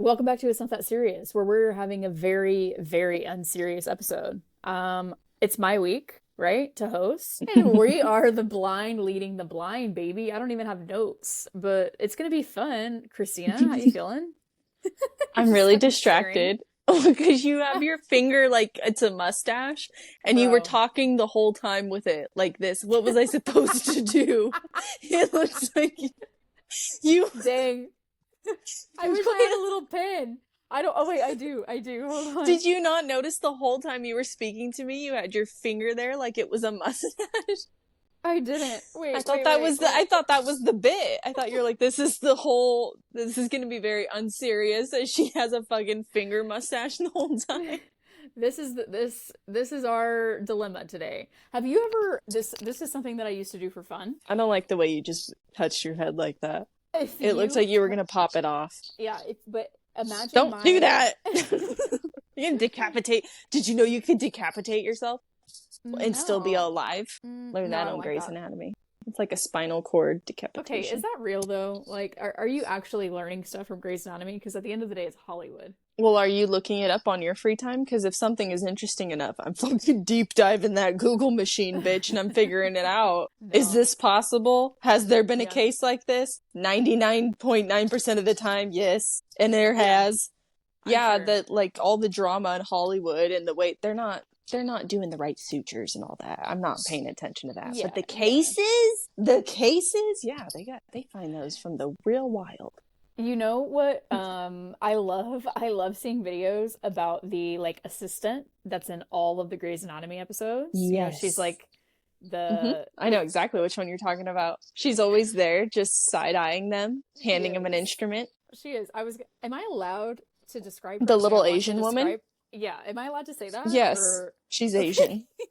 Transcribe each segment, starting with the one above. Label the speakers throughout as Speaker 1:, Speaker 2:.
Speaker 1: Welcome back to It's Not That Serious, where we're having a very, very unserious episode. It's my week, right, to host, and we are the blind leading the blind, baby. I don't even have notes, but it's gonna be fun. Christina, how you feeling?
Speaker 2: I'm
Speaker 1: Just
Speaker 2: really
Speaker 1: fucking staring.
Speaker 2: distracted because you have your finger like it's a mustache and you were
Speaker 1: Bro,
Speaker 2: talking the whole time with it like this. What was I supposed to do? It looks like you
Speaker 1: dang. I wish I had a little pen. I don't. Oh wait, I do. I do. Hold on.
Speaker 2: Did you not notice the whole time you were speaking to me you had your finger there like it was a mustache?
Speaker 1: I didn't.
Speaker 2: I
Speaker 1: Wait,
Speaker 2: thought
Speaker 1: wait,
Speaker 2: that
Speaker 1: wait,
Speaker 2: was
Speaker 1: wait.
Speaker 2: I thought that was the bit. I thought you were like this is going to be very unserious as she has a fucking finger mustache the whole time.
Speaker 1: This is our dilemma today. Have you ever this is something that I used to do for fun.
Speaker 2: I don't like the way you just touched your head like that.
Speaker 1: If
Speaker 2: It looks
Speaker 1: you
Speaker 2: like you were gonna pop it off.
Speaker 1: yeah, but imagine
Speaker 2: Don't do
Speaker 1: my
Speaker 2: that! You can decapitate. Did you know you can decapitate yourself and still be
Speaker 1: no.
Speaker 2: alive? Learn
Speaker 1: No, I
Speaker 2: that
Speaker 1: don't
Speaker 2: on
Speaker 1: like
Speaker 2: Grey's
Speaker 1: that.
Speaker 2: Anatomy. It's like a spinal cord
Speaker 1: Okay, is
Speaker 2: decapitation.
Speaker 1: that real though? Like are you actually learning stuff from Grey's Anatomy? Because at the end of the day it's Hollywood.
Speaker 2: Well, are you looking it up on your free time? Because if something is interesting enough, I'm fucking deep diving that Google machine, bitch, and I'm figuring it out. Is
Speaker 1: No.
Speaker 2: this possible? Has there been a
Speaker 1: Yeah.
Speaker 2: case like this? 99.9% of the time, yes. And there
Speaker 1: Yeah,
Speaker 2: has.
Speaker 1: I'm
Speaker 2: Yeah,
Speaker 1: sure.
Speaker 2: that like all the drama in Hollywood and the way they're not doing the right sutures and all that. I'm not paying attention to that. But
Speaker 1: Yeah, yeah.
Speaker 2: the cases, yeah, they find those from the real wild.
Speaker 1: You know what? I love seeing videos about the like assistant that's in all of the Grey's Anatomy episodes. You know, she's
Speaker 2: Yes.
Speaker 1: like the
Speaker 2: I know exactly which one you're talking about. She's always there, just side-eyeing them,
Speaker 1: she
Speaker 2: handing them an
Speaker 1: is.
Speaker 2: instrument.
Speaker 1: She is. Am I allowed to describe her
Speaker 2: The
Speaker 1: the way I
Speaker 2: little
Speaker 1: want to
Speaker 2: Asian woman.
Speaker 1: describe? Yeah, am I allowed to say that
Speaker 2: Yes,
Speaker 1: or
Speaker 2: she's
Speaker 1: okay.
Speaker 2: Asian.
Speaker 1: I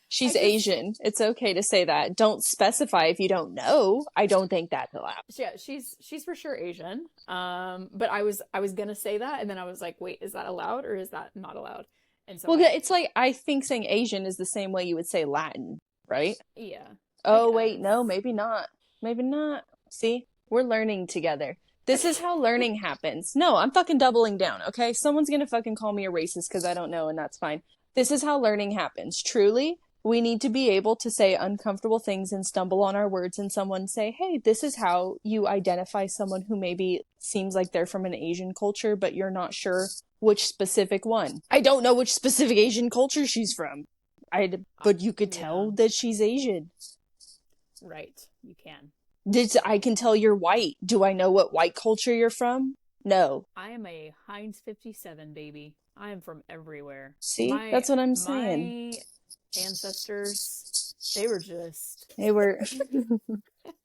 Speaker 2: She's
Speaker 1: just
Speaker 2: Asian. It's okay to say that. Don't specify if you don't know. I don't think that's allowed.
Speaker 1: yeah, she's for sure Asian. But I was gonna say that and then I was like, wait, is that allowed or is that not allowed? And so
Speaker 2: Well,
Speaker 1: I
Speaker 2: it's like I think saying Asian is the same way you would say Latin, right?
Speaker 1: yeah, I
Speaker 2: Oh, wait, no,
Speaker 1: guess.
Speaker 2: maybe not. Maybe not. See, we're learning together. This is how learning happens. No, I'm fucking doubling down, okay? Someone's gonna fucking call me a racist because I don't know, and that's fine. This is how learning happens. Truly, we need to be able to say uncomfortable things and stumble on our words, and someone say, hey, this is how you identify someone who maybe seems like they're from an Asian culture, but you're not sure which specific one. I don't know which specific Asian culture she's from. But you could
Speaker 1: Yeah,
Speaker 2: tell that she's Asian.
Speaker 1: right. You can.
Speaker 2: I can tell you're white. Do I know what white culture you're from? No.
Speaker 1: I am a Heinz 57 baby. I am from everywhere.
Speaker 2: See?
Speaker 1: My
Speaker 2: That's what I'm saying.
Speaker 1: my ancestors, they were just
Speaker 2: They were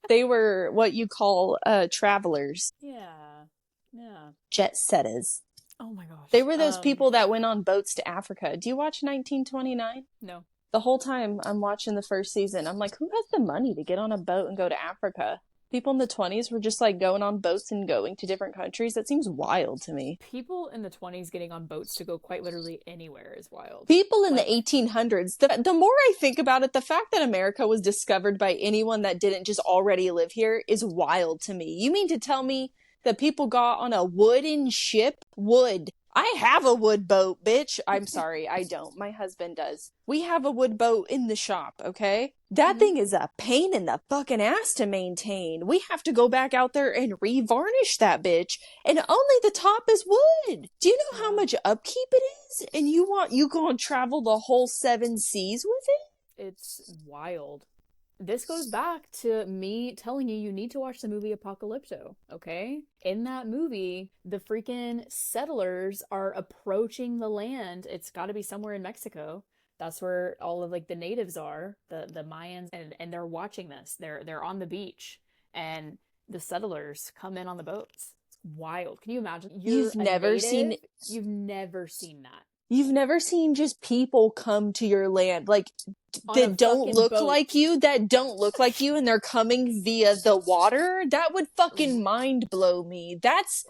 Speaker 2: they were what you call travelers,
Speaker 1: yeah. Yeah.
Speaker 2: jet setters.
Speaker 1: Oh my
Speaker 2: They
Speaker 1: gosh.
Speaker 2: were those people that went on boats to Africa. Do you watch 1929?
Speaker 1: No.
Speaker 2: The whole time I'm watching the first season, I'm like, who has the money to get on a boat and go to Africa? People in the 20s were just like going on boats and going to different countries. That seems wild to me.
Speaker 1: People in the 20s getting on boats to go quite literally anywhere is wild.
Speaker 2: People in the
Speaker 1: Like,
Speaker 2: 1800s, the more I think about it, the fact that America was discovered by anyone that didn't just already live here is wild to me. You mean to tell me that people got on a wooden ship? Wood. I have a wood boat, bitch. I'm sorry, I don't. My husband does. We have a wood boat in the shop, okay? That
Speaker 1: mhm.
Speaker 2: thing is a pain in the fucking ass to maintain. We have to go back out there and revarnish that bitch. And only the top is wood. Do you know how
Speaker 1: Yeah.
Speaker 2: much upkeep it is? And you gonna travel the whole seven seas with it?
Speaker 1: It's wild. This goes back to me telling you you need to watch the movie Apocalypto, okay? In that movie, the freaking settlers are approaching the land. It's got to be somewhere in Mexico. That's where all of like the natives are, the Mayans, and they're watching this. They're on the beach, and the settlers come in on the boats. It's wild. Can you imagine? You're
Speaker 2: You've
Speaker 1: a
Speaker 2: never seen
Speaker 1: native. You've never seen that
Speaker 2: you've never seen just people come to your land like
Speaker 1: on a
Speaker 2: that don't
Speaker 1: fucking
Speaker 2: look like
Speaker 1: boat.
Speaker 2: you, and they're coming via the water. That would fucking mind blow me.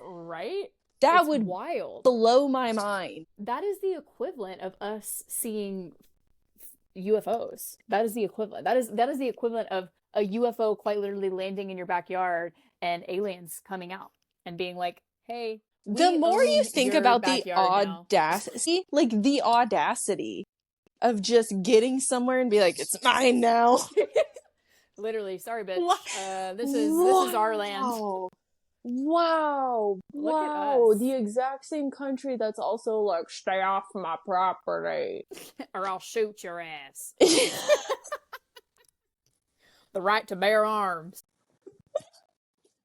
Speaker 1: Right?
Speaker 2: That
Speaker 1: It's
Speaker 2: would
Speaker 1: wild.
Speaker 2: blow my mind.
Speaker 1: That is the equivalent of us seeing UFOs. That is the equivalent. That is the equivalent of a UFO quite literally landing in your backyard and aliens coming out and being like, "Hey."
Speaker 2: The
Speaker 1: We
Speaker 2: more you
Speaker 1: own
Speaker 2: think
Speaker 1: your
Speaker 2: about the
Speaker 1: backyard now.
Speaker 2: audacity, like the audacity of just getting somewhere and be like, it's mine now.
Speaker 1: Literally, sorry,
Speaker 2: What?
Speaker 1: bitch. This is our land.
Speaker 2: Wow. Wow.
Speaker 1: Look at
Speaker 2: Wow.
Speaker 1: us.
Speaker 2: The exact same country that's also like, stay off my property.
Speaker 1: Or I'll shoot your ass. The right to bear arms.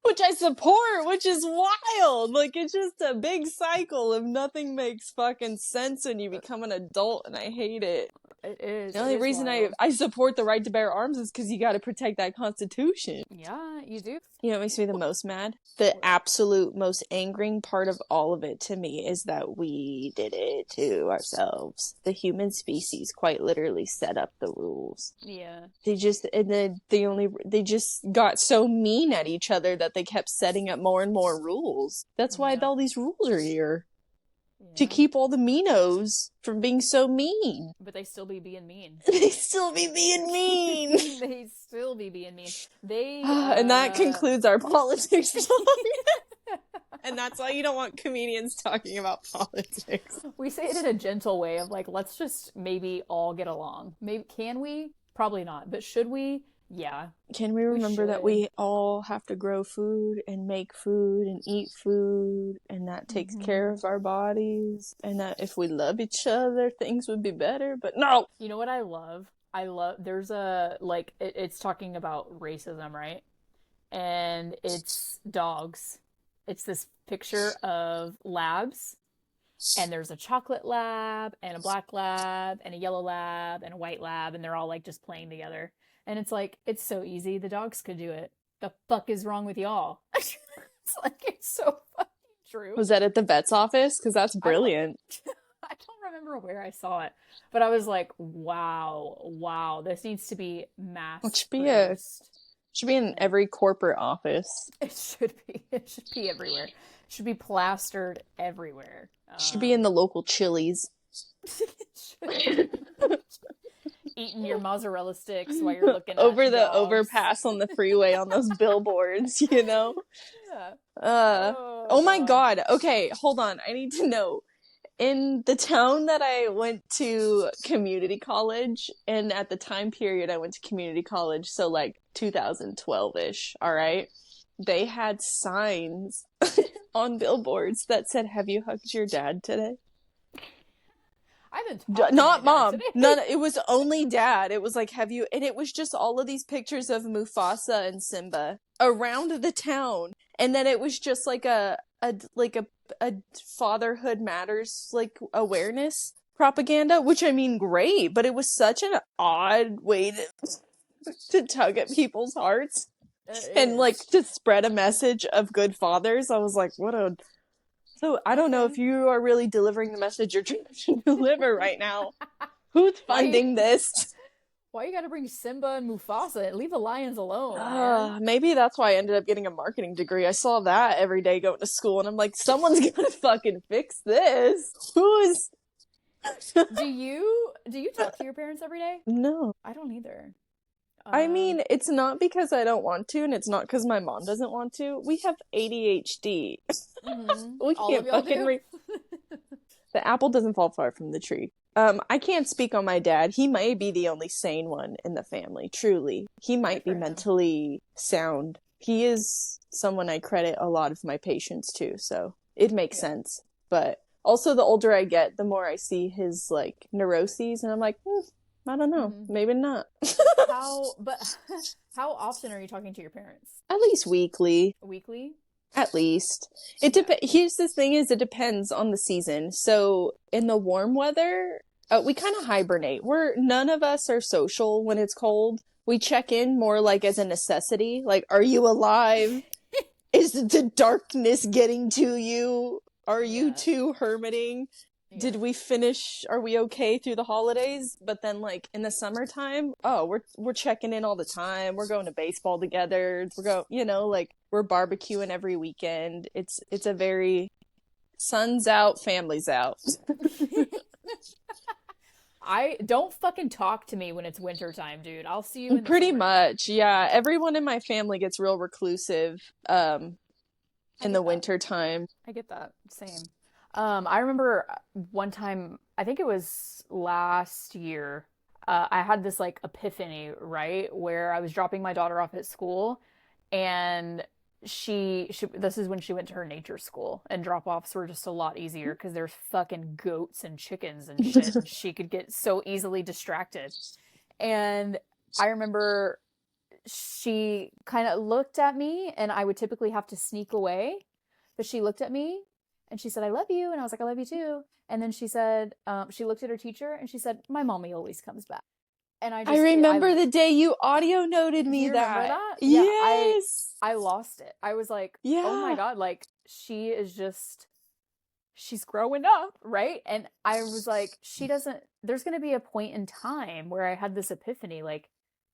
Speaker 2: Which I support, which is wild. Like, it's just a big cycle of nothing makes fucking sense when you become an adult, and I hate it.
Speaker 1: It is.
Speaker 2: The only reason I support the right to bear arms is because you gotta protect that Constitution.
Speaker 1: Yeah, you do.
Speaker 2: You know what makes me the most mad? The absolute most angering part of all of it to me is that we did it to ourselves. The human species quite literally set up the rules.
Speaker 1: Yeah.
Speaker 2: They just, and then they just got so mean at each other that they kept setting up more and more rules. That's why all these rules are here. To keep all the meanos from being so mean.
Speaker 1: But they still be being mean.
Speaker 2: They still be being mean.
Speaker 1: They still be being mean. They
Speaker 2: and that concludes our politics talk. And that's why you don't want comedians talking about politics.
Speaker 1: We say it in a gentle way of like, let's just maybe all get along. Maybe can we? Probably not. But should we? Yeah.
Speaker 2: Can we remember that we all have to grow food and make food and eat food, and that takes care of our bodies, and that if we love each other, things would be better? But no!
Speaker 1: You know what I love? There's a, like, it's talking about racism, right? And it's dogs. It's this picture of labs, and there's a chocolate lab, and a black lab, and a yellow lab, and a white lab, and they're all, like, just playing together. And it's like, it's so easy. The dogs could do it. The fuck is wrong with y'all? It's like, it's so fucking true.
Speaker 2: Was that at the vet's office? Because that's brilliant.
Speaker 1: I don't remember where I saw it, but I was like, wow, this needs to be mass produced.
Speaker 2: Should be in every corporate office.
Speaker 1: It should be everywhere. It should be plastered everywhere.
Speaker 2: Should be in the local Chili's.
Speaker 1: Eating your mozzarella sticks while you're looking
Speaker 2: over the
Speaker 1: dogs.
Speaker 2: Overpass on the freeway on those billboards, you know?
Speaker 1: Yeah.
Speaker 2: Oh my god. Okay, hold on. I need to know. In the town that I went to community college, and at the time period I went to community college, so like 2012-ish, alright? They had signs on billboards that said, "Have you hugged your dad today?" Not mom. None. It was only dad. It was like, have you? And it was just all of these pictures of Mufasa and Simba around the town, and then it was just like a fatherhood matters like awareness propaganda. Which I mean, great, but it was such an odd way to tug at people's hearts and like to spread a message of good fathers. I was like, what a. So, I don't know if you are really delivering the message you're trying to deliver right now. Who's funding this?
Speaker 1: Why you gotta bring Simba and Mufasa? Leave the lions alone.
Speaker 2: Maybe that's why I ended up getting a marketing degree. I saw that every day going to school, and I'm like, someone's gonna fucking fix this. Who is...
Speaker 1: Do you talk to your parents every day?
Speaker 2: No.
Speaker 1: I don't either.
Speaker 2: I mean, it's not because I don't want to, and it's not because my mom doesn't want to. We have ADHD. We can't fucking The apple doesn't fall far from the tree. I can't speak on my dad. He might be the only sane one in the family, truly. He might be mentally sound. He is someone I credit a lot of my patience to, so it makes sense. But also, the older I get, the more I see his, like, neuroses, and I'm like, I don't know. Maybe not.
Speaker 1: How often are you talking to your parents?
Speaker 2: At least weekly.
Speaker 1: Weekly?
Speaker 2: At least. Here's the thing is, it depends on the season. So in the warm weather, we kind of hibernate. None of us are social when it's cold. We check in more like as a necessity. Like, are you alive? Is the darkness getting to you? Are you too hermiting? Did we finish? Are we okay through the holidays? But then, like, in the summertime, we're checking in all the time. We're going to baseball together. We're barbecuing every weekend. It's a very sun's out, family's out.
Speaker 1: I don't fucking talk to me when it's wintertime, dude. I'll see you in the
Speaker 2: Pretty
Speaker 1: summer.
Speaker 2: much, yeah. Everyone in my family gets real reclusive.
Speaker 1: I
Speaker 2: in the
Speaker 1: get that.
Speaker 2: winter time.
Speaker 1: I get that. Same. I remember one time, I think it was last year, I had this like epiphany, right? Where I was dropping my daughter off at school and this is when she went to her nature school and drop-offs were just a lot easier because there's fucking goats and chickens and shit and she could get so easily distracted. And I remember she kind of looked at me and I would typically have to sneak away, but she looked at me and she said, I love you. And I was like, I love you too. And then she said, she looked at her teacher and she said, my mommy always comes back. And
Speaker 2: I remember the day you audio noted
Speaker 1: do
Speaker 2: me
Speaker 1: you remember
Speaker 2: that.
Speaker 1: that? Yeah,
Speaker 2: Yes.
Speaker 1: I lost it. I was like, oh my
Speaker 2: Yeah.
Speaker 1: God, like she is just, she's growing up, right? And I was like, there's going to be a point in time where I had this epiphany, like,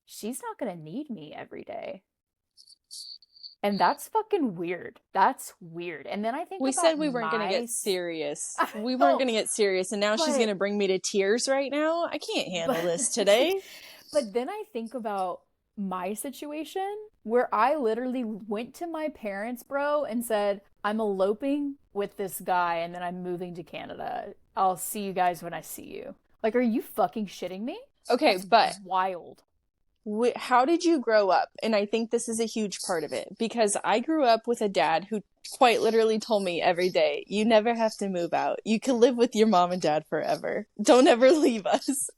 Speaker 1: she's not going to need me every day. And that's fucking weird. That's weird. And then I think
Speaker 2: We
Speaker 1: about
Speaker 2: said we weren't going to get serious.
Speaker 1: I
Speaker 2: We weren't
Speaker 1: know,
Speaker 2: going to get serious, and now she's going to bring me to tears right now. I can't handle
Speaker 1: but
Speaker 2: this today.
Speaker 1: but then I think about my situation where I literally went to my parents, bro, and said, I'm eloping with this guy and then I'm moving to Canada. I'll see you guys when I see you. Like, are you fucking shitting me?
Speaker 2: Okay,
Speaker 1: That's
Speaker 2: but
Speaker 1: wild.
Speaker 2: how did you grow up? And I think this is a huge part of it, because I grew up with a dad who quite literally told me every day, you never have to move out. You can live with your mom and dad forever. Don't ever leave us.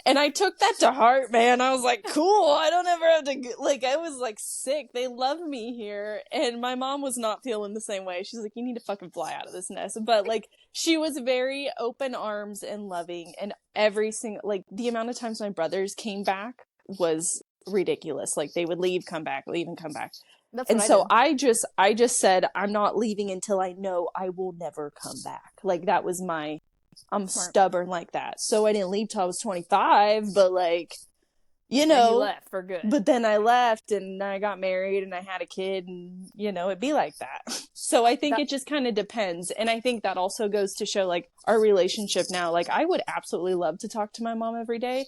Speaker 2: And I took that to heart, man. I was like, cool, I don't ever have to, like, I was like sick. They love me here. And my mom was not feeling the same way. She's like, you need to fucking fly out of this nest. But like, she was very open arms and loving. And every single, like, the amount of times my brothers came back was ridiculous. Like, they would leave, come back, leave and come back.
Speaker 1: That's
Speaker 2: And
Speaker 1: what
Speaker 2: so
Speaker 1: I did.
Speaker 2: I just said, I'm not leaving until I know I will never come back. Like, that was I'm
Speaker 1: Smart.
Speaker 2: stubborn like that. So I didn't leave till I was 25, but like, you
Speaker 1: And
Speaker 2: know,
Speaker 1: you left for good.
Speaker 2: but then I left and I got married and I had a kid and, you know, it'd be like that. So I think it just kind of depends. And I think that also goes to show like our relationship now. Like, I would absolutely love to talk to my mom every day.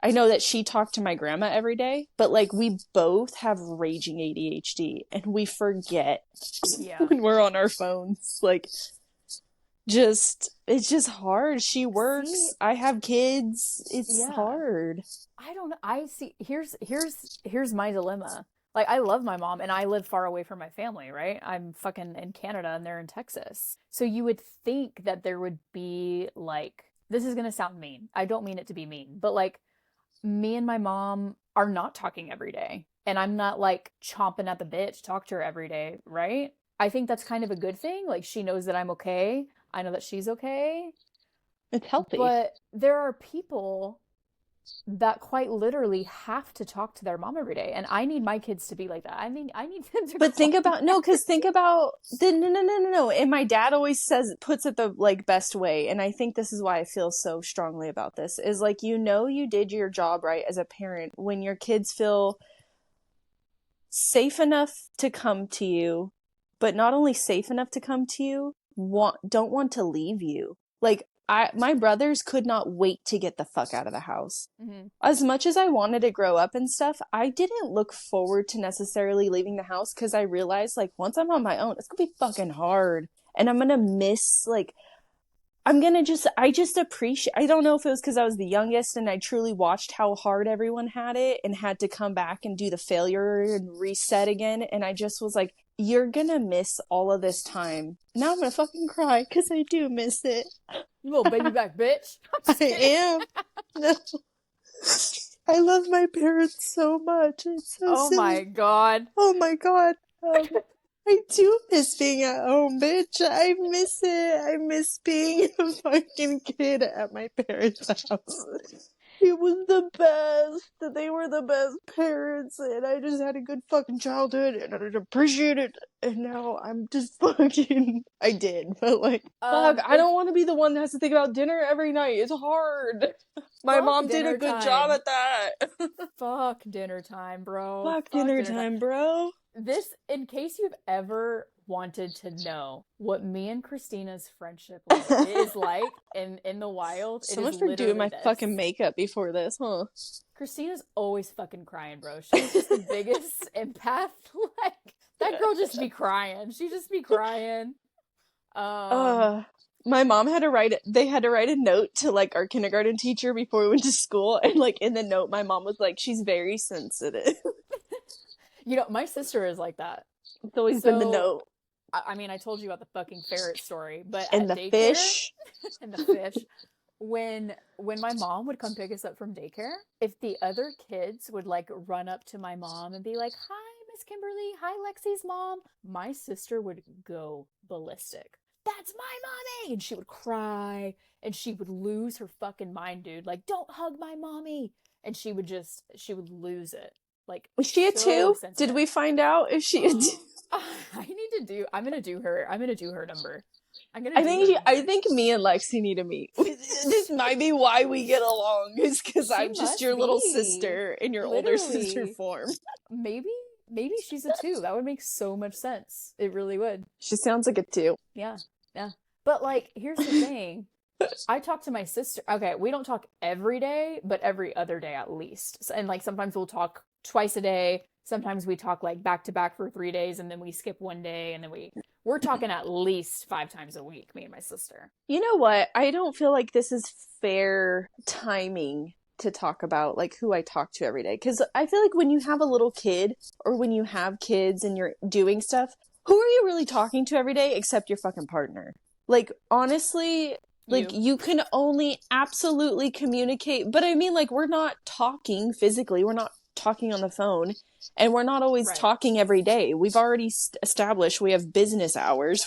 Speaker 2: I know that she talked to my grandma every day, but like, we both have raging ADHD and we forget when we're on our phones. Like, it's just hard. She works.
Speaker 1: See,
Speaker 2: I have kids. It's hard.
Speaker 1: I don't know. I see. Here's my dilemma. Like, I love my mom and I live far away from my family, right? I'm fucking in Canada and they're in Texas. So you would think that there would be like, this is gonna sound mean. I don't mean it to be mean, but like, me and my mom are not talking every day, and I'm not like chomping at the bit to talk to her every day, right? I think that's kind of a good thing. Like, she knows that I'm okay. I know that she's okay.
Speaker 2: It's healthy.
Speaker 1: But there are people that quite literally have to talk to their mom every day. And I need my kids to be like that. I mean, I need them to.
Speaker 2: But think about, no, no. And my dad always puts it the like best way. And I think this is why I feel so strongly about this, is like, you know, you did your job right as a parent when your kids feel safe enough to come to you, but not only safe enough to come to you, don't want to leave you. Like, my brothers could not wait to get the fuck out of the house.
Speaker 1: Mm-hmm.
Speaker 2: As much as I wanted to grow up and stuff, I didn't look forward to necessarily leaving the house, because I realized, like, once I'm on my own, it's gonna be fucking hard. And I'm gonna miss, like, I just appreciate, I don't know if it was because I was the youngest and I truly watched how hard everyone had it and had to come back and do the failure and reset again. And I just was like, you're gonna miss all of this time. Now I'm gonna fucking cry because I do miss it.
Speaker 1: You little baby back bitch.
Speaker 2: I am. No. I love my parents so much. It's so
Speaker 1: Oh
Speaker 2: silly.
Speaker 1: my God.
Speaker 2: Oh my God. I do miss being at home, bitch. I miss it. I miss being a fucking kid at my parents' house. It was the best. They were the best parents, and I just had a good fucking childhood, and I appreciate it. And now I'm just fucking. I did, but like, fuck. I don't want to be the one that has to think about dinner every night. It's hard. My mom did a good job at that.
Speaker 1: Fuck dinner time, bro.
Speaker 2: Fuck dinner time, bro.
Speaker 1: This, in case you've ever wanted to know what me and Christina's friendship is like in the wild.
Speaker 2: So much for doing my fucking makeup before this, huh?
Speaker 1: Christina's always fucking crying, bro. She's just the biggest empath. Like, That girl just be crying. She just be crying.
Speaker 2: Uh, my mom had to they had to write a note to like our kindergarten teacher before we went to school, and like in the note my mom was like, she's very sensitive.
Speaker 1: My sister is like that.
Speaker 2: It's always been the
Speaker 1: So,
Speaker 2: note.
Speaker 1: I mean, I told you about the fucking ferret story, but
Speaker 2: And
Speaker 1: at
Speaker 2: the
Speaker 1: daycare
Speaker 2: fish.
Speaker 1: and the fish, when my mom would come pick us up from daycare, if the other kids would like run up to my mom and be like, "Hi, Miss Kimberly. Hi, Lexi's mom," my sister would go ballistic. "That's my mommy!" And she would cry and she would lose her fucking mind, dude. Like, "Don't hug my mommy!" And she would lose it. Like,
Speaker 2: Was she a
Speaker 1: so
Speaker 2: 2? Did
Speaker 1: sensitive.
Speaker 2: we find out if she a 2?
Speaker 1: I'm gonna do her number. I'm gonna do her
Speaker 2: I
Speaker 1: number.
Speaker 2: think me and Lexi need to meet. This might be why we get along, is because
Speaker 1: She
Speaker 2: I'm just
Speaker 1: must
Speaker 2: your little
Speaker 1: be.
Speaker 2: sister in your older sister
Speaker 1: Literally.
Speaker 2: form.
Speaker 1: Maybe she's a 2. That would make so much sense. It really would.
Speaker 2: She sounds like a 2.
Speaker 1: Yeah. Yeah. But like, here's the thing. I talk to my sister. Okay, we don't talk every day, but every other day at least. And like sometimes we'll talk twice a day. Sometimes we talk like back to back for 3 days and then we skip one day and then we're talking at least 5 times a week, me and my sister.
Speaker 2: You know what? I don't feel like this is fair timing to talk about like who I talk to every day. Because I feel like when you have a little kid or when you have kids and you're doing stuff, who are you really talking to every day except your fucking partner? Like, honestly, like you can only absolutely communicate. But I mean, like, we're not talking physically. We're not talking on the phone. And we're not always talking every day. We've already established we have business hours.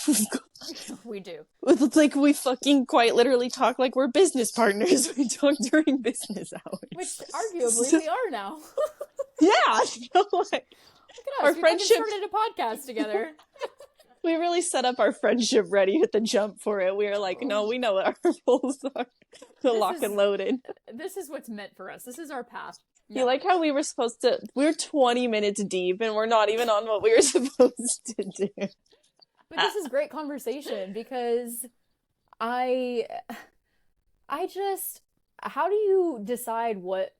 Speaker 1: We do.
Speaker 2: It's like we fucking quite literally talk like we're business partners. We talk during business hours.
Speaker 1: Which arguably we are now.
Speaker 2: Yeah. So like,
Speaker 1: Look at us.
Speaker 2: Our
Speaker 1: We
Speaker 2: friendship
Speaker 1: started a podcast together.
Speaker 2: We really set up our friendship ready at the jump for it. We were like, no, we know what our roles are. We're locked and loaded.
Speaker 1: This is what's meant for us. This is our path.
Speaker 2: Yeah. You like how we were supposed to, we're 20 minutes deep and we're not even on what we were supposed to do.
Speaker 1: But this is great conversation because I just, how do you decide what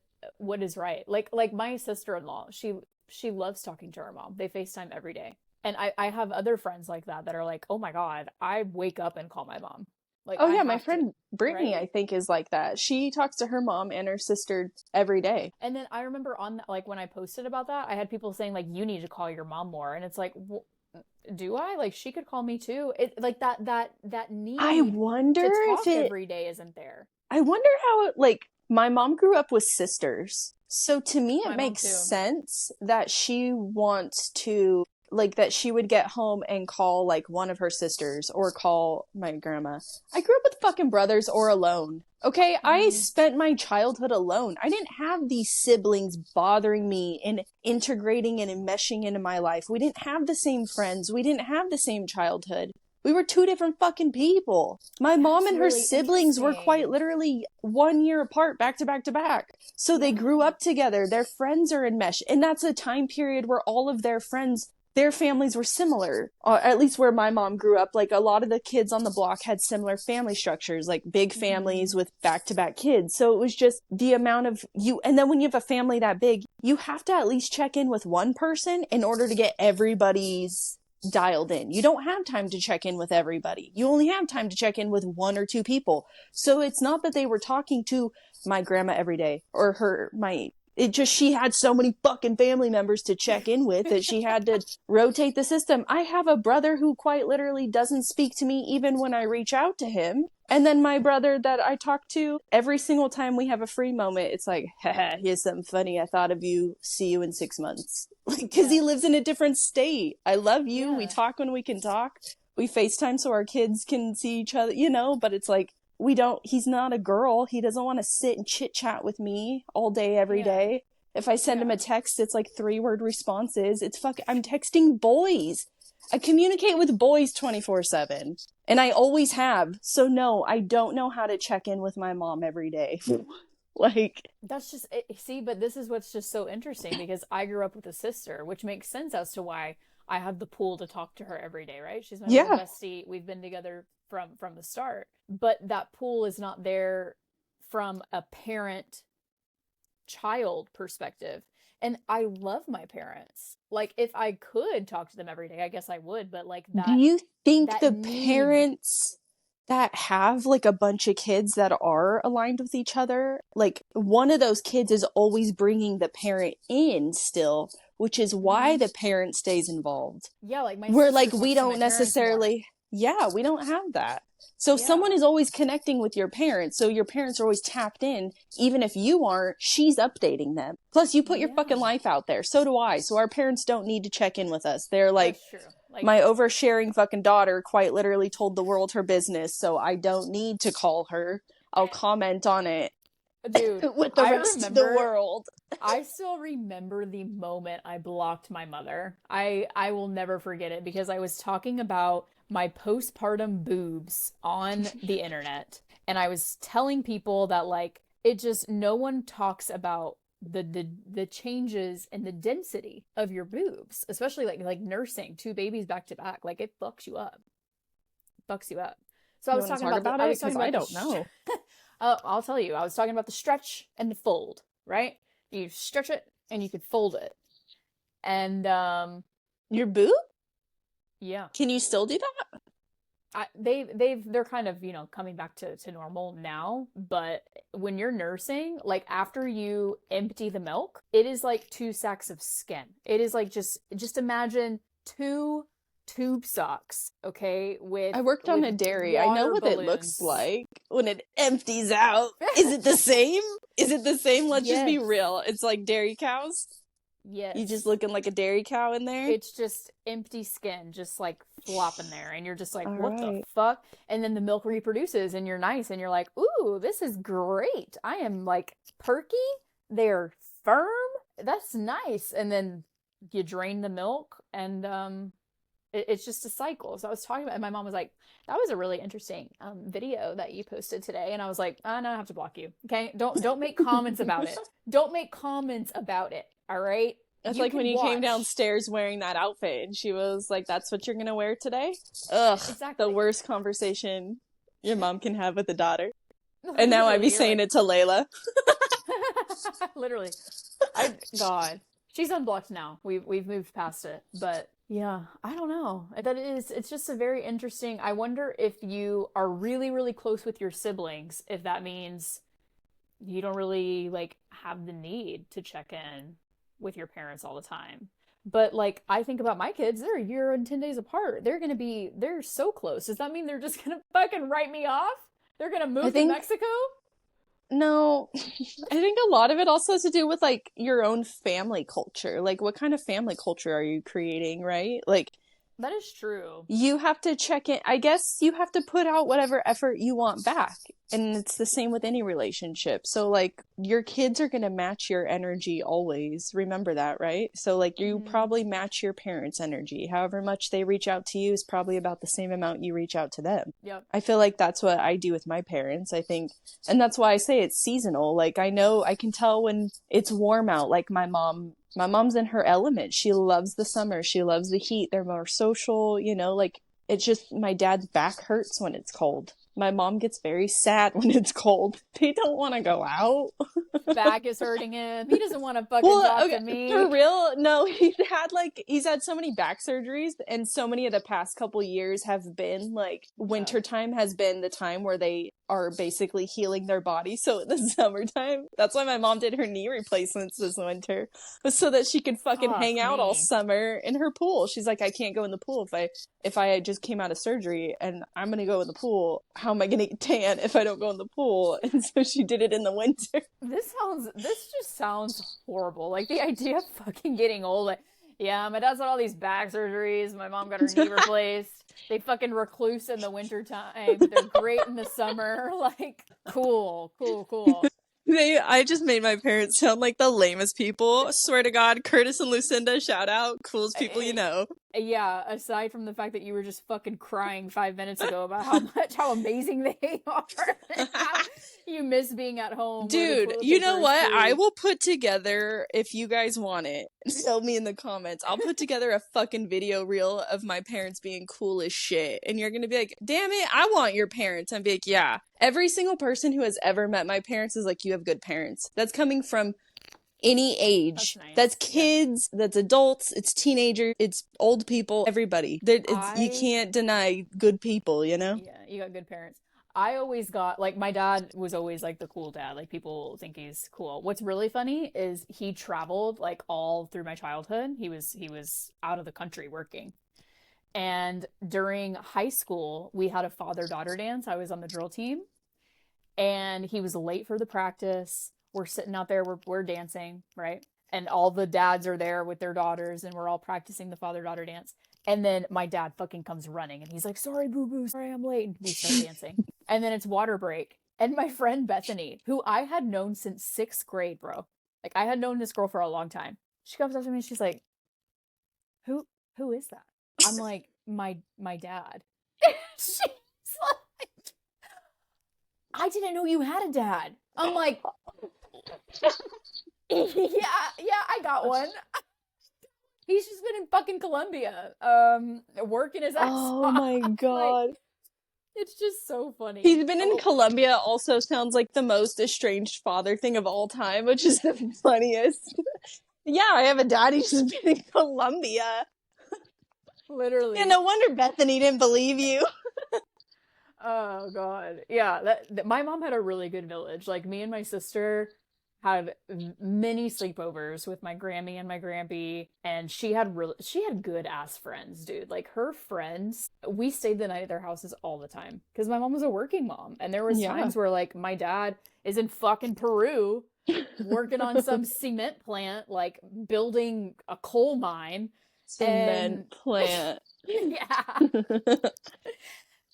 Speaker 1: is right? Like my sister-in-law, she loves talking to her mom. They FaceTime every day. And I have other friends like that are like, "Oh my God, I wake up and call my mom." Like,
Speaker 2: oh yeah, my friend Brittany, right? I think is like that. She talks to her mom and her sister every day.
Speaker 1: And then I remember on that, like when I posted about that, I had people saying like, "You need to call your mom more." And it's like, do I? Like, she could call me too. It like that need.
Speaker 2: I wonder
Speaker 1: to talk
Speaker 2: if
Speaker 1: every day isn't there.
Speaker 2: I wonder how it, like, my mom grew up with sisters, so to me it makes sense that she wants to. Like, that she would get home and call, like, one of her sisters or call my grandma. I grew up with fucking brothers or alone. Okay? I spent my childhood alone. I didn't have these siblings bothering me and integrating and enmeshing into my life. We didn't have the same friends. We didn't have the same childhood. We were 2 different fucking people. My mom and her siblings were quite literally 1 year apart, back to back to back. So they grew up together. Their friends are enmeshed. And that's a time period where all of their friends, their families were similar, at least where my mom grew up. Like, a lot of the kids on the block had similar family structures, like big families with back-to-back kids. So it was just the amount of and then when you have a family that big, you have to at least check in with one person in order to get everybody's dialed in. You don't have time to check in with everybody. You only have time to check in with 1 or 2 people. So it's not that they were talking to my grandma every day or it just, she had so many fucking family members to check in with that she had to rotate the system. I have a brother who quite literally doesn't speak to me even when I reach out to him. And then my brother that I talk to every single time we have a free moment, it's like, haha, here's something funny. I thought of you. See you in 6 months. Like, cause he lives in a different state. I love you. Yeah. We talk when we can talk. We FaceTime so our kids can see each other, but it's like, he's not a girl. He doesn't want to sit and chit chat with me all day, every day. If I send him a text, it's like 3-word responses. I'm texting boys. I communicate with boys 24/7 and I always have. So no, I don't know how to check in with my mom every day. Like,
Speaker 1: that's just it. See, but this is what's just so interesting because I grew up with a sister, which makes sense as to why I have the pull to talk to her every day, right? She's my little bestie. We've been together from the start, but that pool is not there from a parent child perspective. And I love my parents. Like, if I could talk to them every day, I guess I would, but like
Speaker 2: Do you think
Speaker 1: that
Speaker 2: the
Speaker 1: need.
Speaker 2: parents that have like a bunch of kids that are aligned with each other, like one of those kids is always bringing the parent in still, which is why
Speaker 1: Mhm.
Speaker 2: the parent stays involved?
Speaker 1: Yeah, like my
Speaker 2: We're like,
Speaker 1: sister
Speaker 2: we
Speaker 1: talks to my
Speaker 2: don't
Speaker 1: parents more.
Speaker 2: necessarily, yeah, we don't have that. So someone
Speaker 1: Yeah.
Speaker 2: is always connecting with your parents. So your parents are always tapped in. Even if you aren't, she's updating them. Plus, you put your fucking
Speaker 1: Yeah.
Speaker 2: life out there. So do I. So our parents don't need to check in with us. They're like,
Speaker 1: That's true. Like,
Speaker 2: my oversharing fucking daughter quite literally told the world her business. So I don't need to call her. I'll comment on it
Speaker 1: dude,
Speaker 2: with the
Speaker 1: I
Speaker 2: rest of the
Speaker 1: remember
Speaker 2: world.
Speaker 1: I still remember the moment I blocked my mother. I will never forget it because I was talking about my postpartum boobs on the internet, and I was telling people that like it just no one talks about the changes in the density of your boobs, especially like nursing two babies back to back. Like it fucks you up. Fucks you up. So
Speaker 2: You want to talk about
Speaker 1: I
Speaker 2: it?
Speaker 1: was
Speaker 2: Because
Speaker 1: talking
Speaker 2: I
Speaker 1: about
Speaker 2: don't know.
Speaker 1: I'll tell you. I was talking about the stretch and the fold, right? You stretch it and you could fold it. And
Speaker 2: Your boob?
Speaker 1: yeah.
Speaker 2: Can you still do that?
Speaker 1: They're kind of, coming back to normal now, but when you're nursing, like after you empty the milk, it is like two sacks of skin. It is like just imagine two tube socks, okay, with
Speaker 2: I worked on a dairy. I know
Speaker 1: water
Speaker 2: what it looks
Speaker 1: balloons.
Speaker 2: like when it empties out. Is it the same? Is it the same? Let's just be
Speaker 1: Yes.
Speaker 2: real. It's like dairy cows. You just
Speaker 1: Yes.
Speaker 2: looking like a dairy cow in there.
Speaker 1: It's just empty skin, just like flopping there, and you're just like,
Speaker 2: All
Speaker 1: what the
Speaker 2: right.
Speaker 1: fuck? And then the milk reproduces, and you're nice, and you're like, ooh, this is great. I am like perky. They're firm. That's nice. And then you drain the milk, and it's just a cycle. So I was talking about, and my mom was like, that was a really interesting video that you posted today, and I was like, oh, no, I have to block you. Okay, don't make comments about it. Don't make comments about it. All right.
Speaker 2: That's
Speaker 1: You
Speaker 2: like when
Speaker 1: can
Speaker 2: you came
Speaker 1: watch.
Speaker 2: downstairs wearing that outfit and she was like, that's what you're going to wear today? Ugh, the
Speaker 1: Exactly.
Speaker 2: worst conversation your mom can have with a daughter. And now I be
Speaker 1: Literally, you're
Speaker 2: saying
Speaker 1: like,
Speaker 2: it to Layla.
Speaker 1: literally. God, she's unblocked now. We've moved past it, but yeah, I don't know. It's just a very interesting. I wonder if you are really, really close with your siblings, if that means you don't really like have the need to check in with your parents all the time. But like I think about my kids, they're a year and 10 days apart. They're so close. Does that mean they're just gonna fucking write me off? They're gonna
Speaker 2: I
Speaker 1: move to
Speaker 2: think,
Speaker 1: Mexico?
Speaker 2: no, I think a lot of it also has to do with like your own family culture. Like, what kind of family culture are you creating, right? Like,
Speaker 1: That is true.
Speaker 2: you have to check in. I guess you have to put out whatever effort you want back. And it's the same with any relationship. So, like, your kids are going to match your energy always. Remember that, right? So, like, you
Speaker 1: Mm-hmm.
Speaker 2: probably match your parents' energy. However much they reach out to you is probably about the same amount you reach out to them.
Speaker 1: Yep.
Speaker 2: I feel like that's what I do with my parents. I think, and that's why I say it's seasonal. Like, I know I can tell when it's warm out. Like, my mom's in her element. She loves the summer. She loves the heat. They're more social, like it's just my dad's back hurts when it's cold. My mom gets very sad when it's cold. They don't want to go out.
Speaker 1: Back is hurting him. He doesn't want to fucking
Speaker 2: Well,
Speaker 1: talk
Speaker 2: okay,
Speaker 1: to me.
Speaker 2: for real, no, he's had so many back surgeries, and so many of the past couple years have been like
Speaker 1: Yeah.
Speaker 2: wintertime has been the time where they are basically healing their body. So in the summertime, that's why my mom did her knee replacements this winter, was so that she could fucking hang
Speaker 1: Fuck
Speaker 2: out all
Speaker 1: me.
Speaker 2: summer in her pool. She's like, I can't go in the pool if I just came out of surgery and I'm gonna go in the pool. How am I gonna get tan if I don't go in the pool? And so she did it in the winter.
Speaker 1: This just sounds horrible. Like the idea of fucking getting old. Like, yeah, my dad's had all these back surgeries. My mom got her knee replaced. They fucking recluse in the winter time. They're great in the summer. Like, cool, cool, cool.
Speaker 2: I just made my parents sound like the lamest people. Swear to God, Curtis and Lucinda, shout out, coolest people you
Speaker 1: Eh,
Speaker 2: know.
Speaker 1: yeah, aside from the fact that you were just fucking crying 5 minutes ago about how amazing they are and how you miss being at home where the
Speaker 2: Dude,
Speaker 1: toilet
Speaker 2: you know
Speaker 1: paper is
Speaker 2: what? I
Speaker 1: free.
Speaker 2: will put together, if you guys want it, tell me in the comments. I'll put together a fucking video reel of my parents being cool as shit. And you're gonna be like, damn it, I want your parents. And be like, yeah. Every single person who has ever met my parents is like, you have good parents. That's coming from any
Speaker 1: That's
Speaker 2: age. That's
Speaker 1: nice. Yeah.
Speaker 2: kids, that's adults, it's teenagers, it's old people, everybody. You
Speaker 1: I
Speaker 2: can't deny good people, you know?
Speaker 1: Yeah, you got good parents. I always got like my dad was always like the cool dad. Like people think he's cool. What's really funny is he traveled like all through my childhood. He was out of the country working. And during high school, we had a father-daughter dance. I was on the drill team and he was late for the practice. We're sitting out there, we're dancing, right? And all the dads are there with their daughters, and we're all practicing the father daughter dance. And then my dad fucking comes running, and he's like, "Sorry, boo boo, sorry, I'm late." And we start dancing, and then it's water break. And my friend Bethany, who I had known since sixth grade, bro, like I had known this girl for a long time. She comes up to me, and she's like, "Who, who is that?" I'm like, my dad." She's like, "I didn't know you had a dad." I'm like, yeah, I got one. He's just been in fucking Colombia, working his ass
Speaker 2: Oh
Speaker 1: off.
Speaker 2: my
Speaker 1: Like,
Speaker 2: god.
Speaker 1: it's just so funny.
Speaker 2: He's been in
Speaker 1: Oh,
Speaker 2: Colombia also sounds like the most estranged father thing of all time, which is the funniest. Yeah, I have a dad who's just been in Colombia.
Speaker 1: literally.
Speaker 2: Yeah, no wonder Bethany didn't believe you.
Speaker 1: Oh god. Yeah, that my mom had a really good village. Like me and my sister had many sleepovers with my Grammy and my Grampy, and she had good ass friends, dude. Like her friends, we stayed the night at their houses all the time because my mom was a working mom, and there was
Speaker 2: Yeah.
Speaker 1: times where like my dad is in fucking Peru working on some cement plant, like building a coal mine, and
Speaker 2: Cement plant.
Speaker 1: yeah,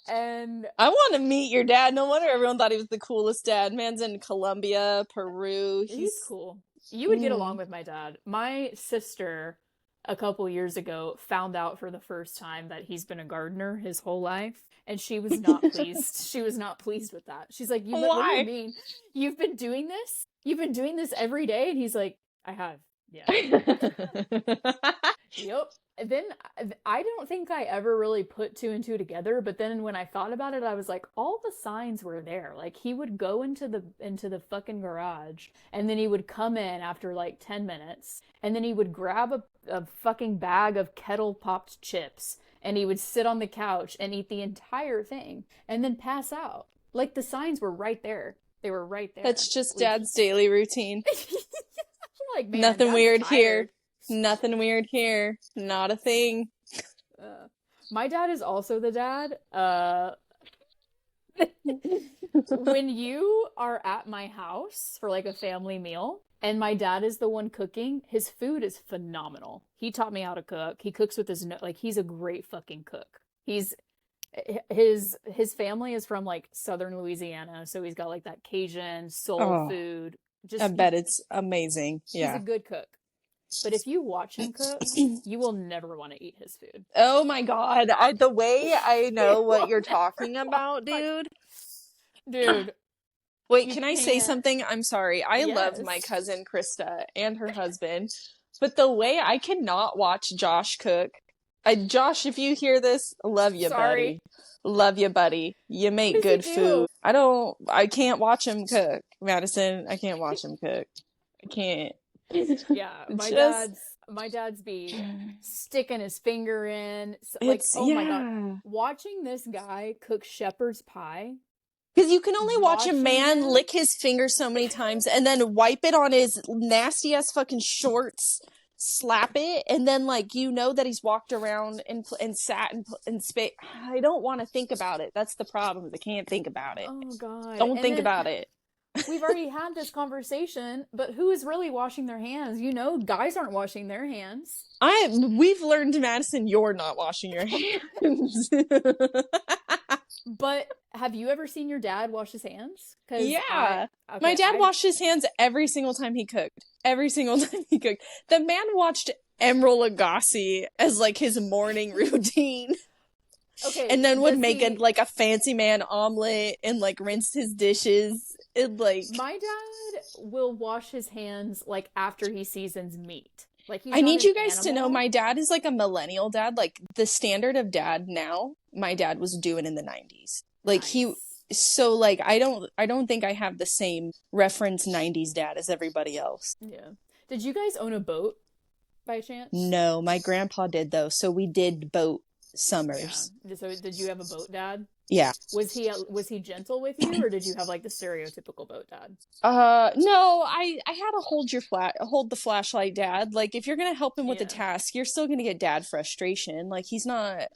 Speaker 1: and
Speaker 2: I want to meet your dad. No wonder everyone thought he was the coolest dad. Man's in Colombia, Peru.
Speaker 1: he's cool. You would get along with my dad. My sister, a couple years ago, found out for the first time that he's been a gardener his whole life, and she was not pleased. She was not pleased with that. She's like, "You, what do you
Speaker 2: Why?
Speaker 1: mean? You've been doing this? You've been doing this every day?" And he's like, "I have. Yeah. Yep." And then I don't think I ever really put two and two together, but then when I thought about it, I was like, all the signs were there. Like he would go into the fucking garage, and then he would come in after like 10 minutes, and then he would grab a fucking bag of kettle popped chips, and he would sit on the couch and eat the entire thing and then pass out. Like the signs were right there. They were right there.
Speaker 2: That's just dad's daily routine.
Speaker 1: Like, man,
Speaker 2: Nothing
Speaker 1: Dad's
Speaker 2: weird
Speaker 1: tired.
Speaker 2: here. Nothing weird here. Not a thing.
Speaker 1: My dad is also the dad. When you are at my house for like a family meal and my dad is the one cooking, his food is phenomenal. He taught me how to cook. He cooks with his like he's a great fucking cook. His family is from like southern Louisiana, so he's got like that Cajun soul food. Just
Speaker 2: I bet it's amazing.
Speaker 1: He's
Speaker 2: Yeah.
Speaker 1: a good cook. But if you watch him cook, you will never want to eat his food.
Speaker 2: Oh my god. The way I know what you're talking about, dude.
Speaker 1: Dude.
Speaker 2: Wait, can I say something? I'm sorry. I love my
Speaker 1: Yes.
Speaker 2: cousin Krista and her husband, but the way I cannot watch Josh cook. Josh, if you hear this, love you, buddy. Love you, buddy. You make good food. I can't watch him cook, Madison. I can't watch him cook. I can't.
Speaker 1: Yeah, my dad's be sticking his finger in. Like, oh my god. Watching this guy cook shepherd's pie.
Speaker 2: Because you can only watch a man lick his finger so many times and then wipe it on his nasty ass fucking shorts, slap it, and then like you know that he's walked around and sat and spit. I don't want to think about it. That's the problem. I can't think about it.
Speaker 1: Oh god.
Speaker 2: Don't think about it.
Speaker 1: We've already had this conversation, but who is really washing their hands? You know, guys aren't washing their hands.
Speaker 2: We've learned, Madison, you're not washing your hands.
Speaker 1: But have you ever seen your dad wash his hands?
Speaker 2: Yeah. My dad washed his hands every single time he cooked. Every single time he cooked. The man watched Emeril Lagasse as like his morning routine.
Speaker 1: Okay.
Speaker 2: And then would make a fancy man omelet and like rinse his dishes. And like
Speaker 1: my dad will wash his hands like after he seasons meat. Like
Speaker 2: I need you guys to know my dad is like a millennial dad. Like the standard of dad now, my dad was doing in the 90s. Like so like I don't think I have the same reference 90s dad as everybody else.
Speaker 1: Yeah. Did you guys own a boat by chance?
Speaker 2: No, my grandpa did though, so we did boat
Speaker 1: Yeah.
Speaker 2: summers.
Speaker 1: So did you have a boat dad?
Speaker 2: Yeah.
Speaker 1: Was he gentle with you, or did you have like the stereotypical boat dad?
Speaker 2: No, I had to hold the flashlight dad. Like if you're gonna help him with the
Speaker 1: Yeah.
Speaker 2: task, you're still gonna get dad frustration. Like he's not.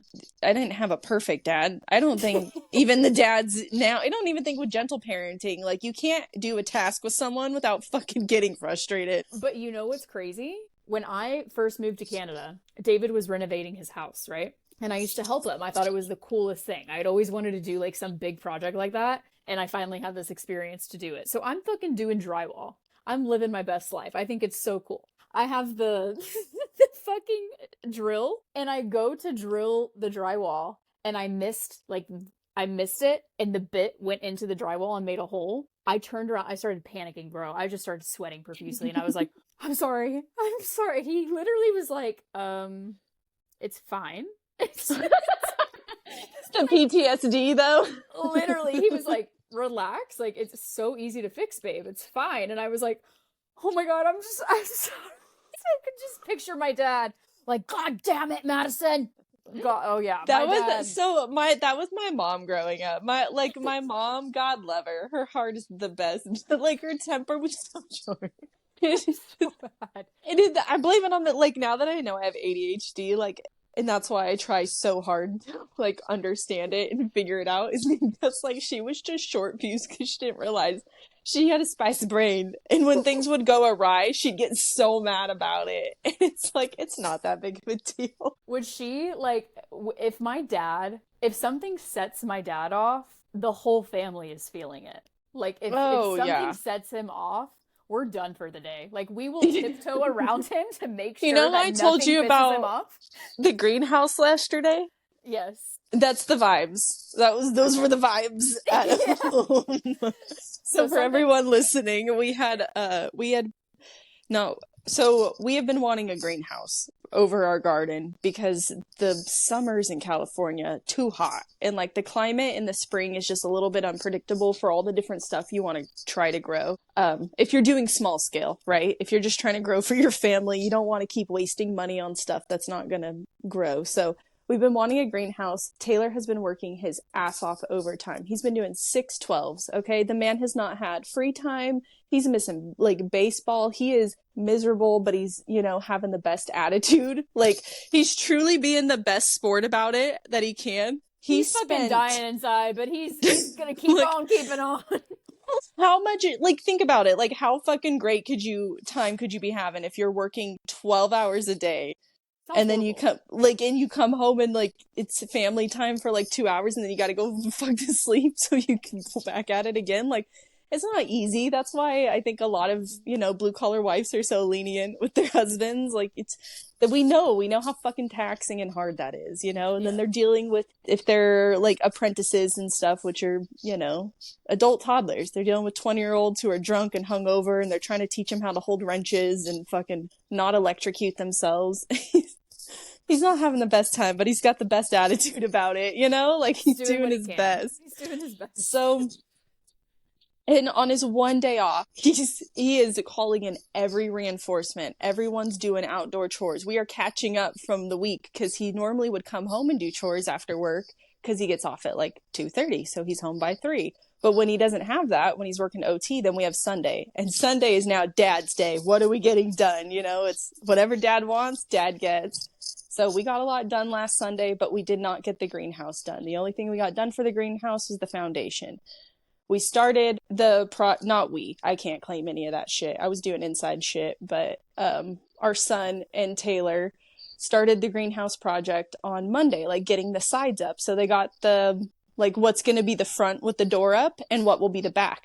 Speaker 2: I didn't have a perfect dad. I don't think even the dads now. I don't even think with gentle parenting, like you can't do a task with someone without fucking getting frustrated.
Speaker 1: But you know what's crazy? When I first moved to Canada, David was renovating his house, right? And I used to help him. I thought it was the coolest thing. I'd always wanted to do like some big project like that. And I finally had this experience to do it. So I'm fucking doing drywall. I'm living my best life. I think it's so cool. I have the, the fucking drill, and I go to drill the drywall, and I missed it, and the bit went into the drywall and made a hole. I turned around. I started panicking, bro. I just started sweating profusely, and I was like, I'm sorry. I'm sorry. He literally was like, it's fine. It's
Speaker 2: The PTSD though.
Speaker 1: literally, he was like, relax. Like, it's so easy to fix, babe. It's fine. And I was like, oh my God, I'm sorry. I could just picture my dad like, God damn it, Madison. God, oh yeah.
Speaker 2: That
Speaker 1: my
Speaker 2: was
Speaker 1: dad.
Speaker 2: that was my mom growing up. My mom, God love her. Her heart is the best. Like her temper was so short.
Speaker 1: So bad.
Speaker 2: I blame it on the like now that I know I have ADHD, like and that's why I try so hard to like understand it and figure it out is because like she was just short fused because she didn't realize she had a spicy brain, and when things would go awry she'd get so mad about it, and it's like it's not that big of a deal.
Speaker 1: Would she like if something sets my dad off, the whole family is feeling it. Like if something
Speaker 2: Yeah.
Speaker 1: sets him off, we're done for the day. Like we will tiptoe around him to make sure
Speaker 2: You know,
Speaker 1: that
Speaker 2: I told
Speaker 1: nothing
Speaker 2: you
Speaker 1: pisses
Speaker 2: about
Speaker 1: him off.
Speaker 2: the greenhouse yesterday.
Speaker 1: Yes.
Speaker 2: That's the vibes. Those were the vibes at home. So for everyone listening, we had no. So we have been wanting a greenhouse over our garden because the summers in California too hot, and like the climate in the spring is just a little bit unpredictable for all the different stuff you want to try to grow. If you're doing small scale, right? If you're just trying to grow for your family, you don't want to keep wasting money on stuff that's not going to grow. So we've been wanting a greenhouse. Taylor has been working his ass off overtime. He's been doing 6/12s, okay? The man has not had free time. He's missing, like, baseball. He is miserable, but he's, having the best attitude. Like, he's truly being the best sport about it that he can.
Speaker 1: He's fucking dying inside, but he's gonna keep on keeping on.
Speaker 2: How much, like, think about it. Like, how fucking great could you be having if you're working 12 hours a day? And then you come home and like it's family time for like 2 hours, and then you got to go fuck to sleep so you can go back at it again. Like it's not easy. That's why I think a lot of blue collar wives are so lenient with their husbands. Like it's that we know how fucking taxing and hard that is, and then they're dealing with, if they're like apprentices and stuff, which are adult toddlers, they're dealing with 20-year-olds who are drunk and hungover, and they're trying to teach them how to hold wrenches and fucking not electrocute themselves. He's not having the best time, but he's got the best attitude about it, like he's doing his best.
Speaker 1: He's doing his best.
Speaker 2: So, and on his one day off, he is calling in every reinforcement. Everyone's doing outdoor chores. We are catching up from the week because he normally would come home and do chores after work because he gets off at like 2:30, so he's home by 3. But when he doesn't have that, when he's working OT, then we have Sunday. And Sunday is now Dad's day. What are we getting done? It's whatever Dad wants, Dad gets. So we got a lot done last Sunday, but we did not get the greenhouse done. The only thing we got done for the greenhouse was the foundation. We started I can't claim any of that shit. I was doing inside shit, but our son and Taylor started the greenhouse project on Monday, like getting the sides up. So they got the, like, what's going to be the front with the door up and what will be the back.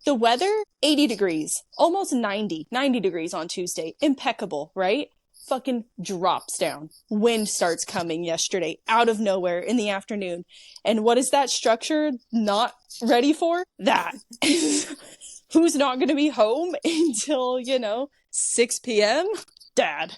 Speaker 2: The weather, 80 degrees, almost 90 degrees on Tuesday. Impeccable, right? Fucking drops down. Wind starts coming yesterday out of nowhere in the afternoon. And what is that structure not ready for? That. Who's not going to be home until, 6 p.m.? Dad.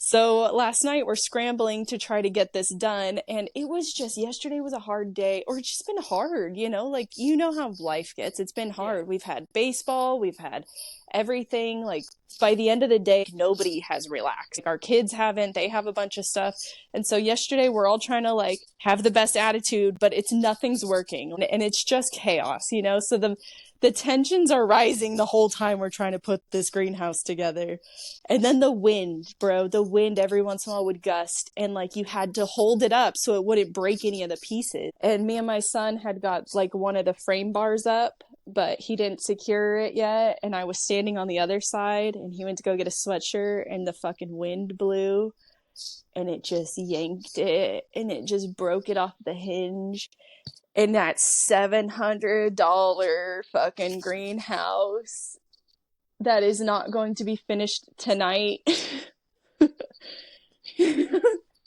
Speaker 2: So last night we're scrambling to try to get this done, and it was just, yesterday was a hard day, or it's just been hard, like, how life gets. It's been hard. Yeah. We've had baseball, we've had everything. Like, by the end of the day, nobody has relaxed. Like, our kids haven't, they have a bunch of stuff. And so yesterday we're all trying to like have the best attitude, but nothing's working and it's just chaos, you know? So the tensions are rising the whole time we're trying to put this greenhouse together. And then the wind, bro, the wind every once in a while would gust, and like you had to hold it up so it wouldn't break any of the pieces. And me and my son had got like one of the frame bars up, but he didn't secure it yet. And I was standing on the other side, and he went to go get a sweatshirt, and the fucking wind blew, and it just yanked it, and it just broke it off the hinge. And that $700 fucking greenhouse that is not going to be finished tonight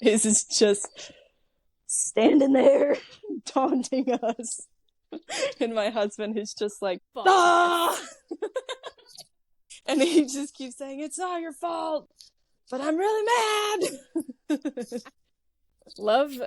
Speaker 2: is just standing there taunting us. And my husband is just like, ah! And he just keeps saying, it's not your fault, but I'm really mad.
Speaker 1: Love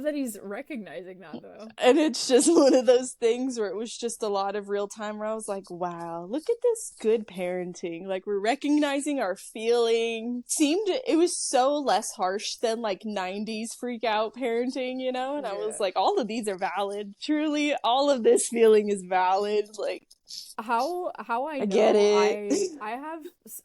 Speaker 1: that he's recognizing that, though.
Speaker 2: And it's just one of those things where it was just a lot of real time where I was like, wow, look at this good parenting. Like, we're recognizing our feeling. It was so less harsh than like 90's freak out parenting, you know? And I was like, all of these are valid. Truly, all of this feeling is valid. Like,
Speaker 1: how I know,
Speaker 2: get it.
Speaker 1: I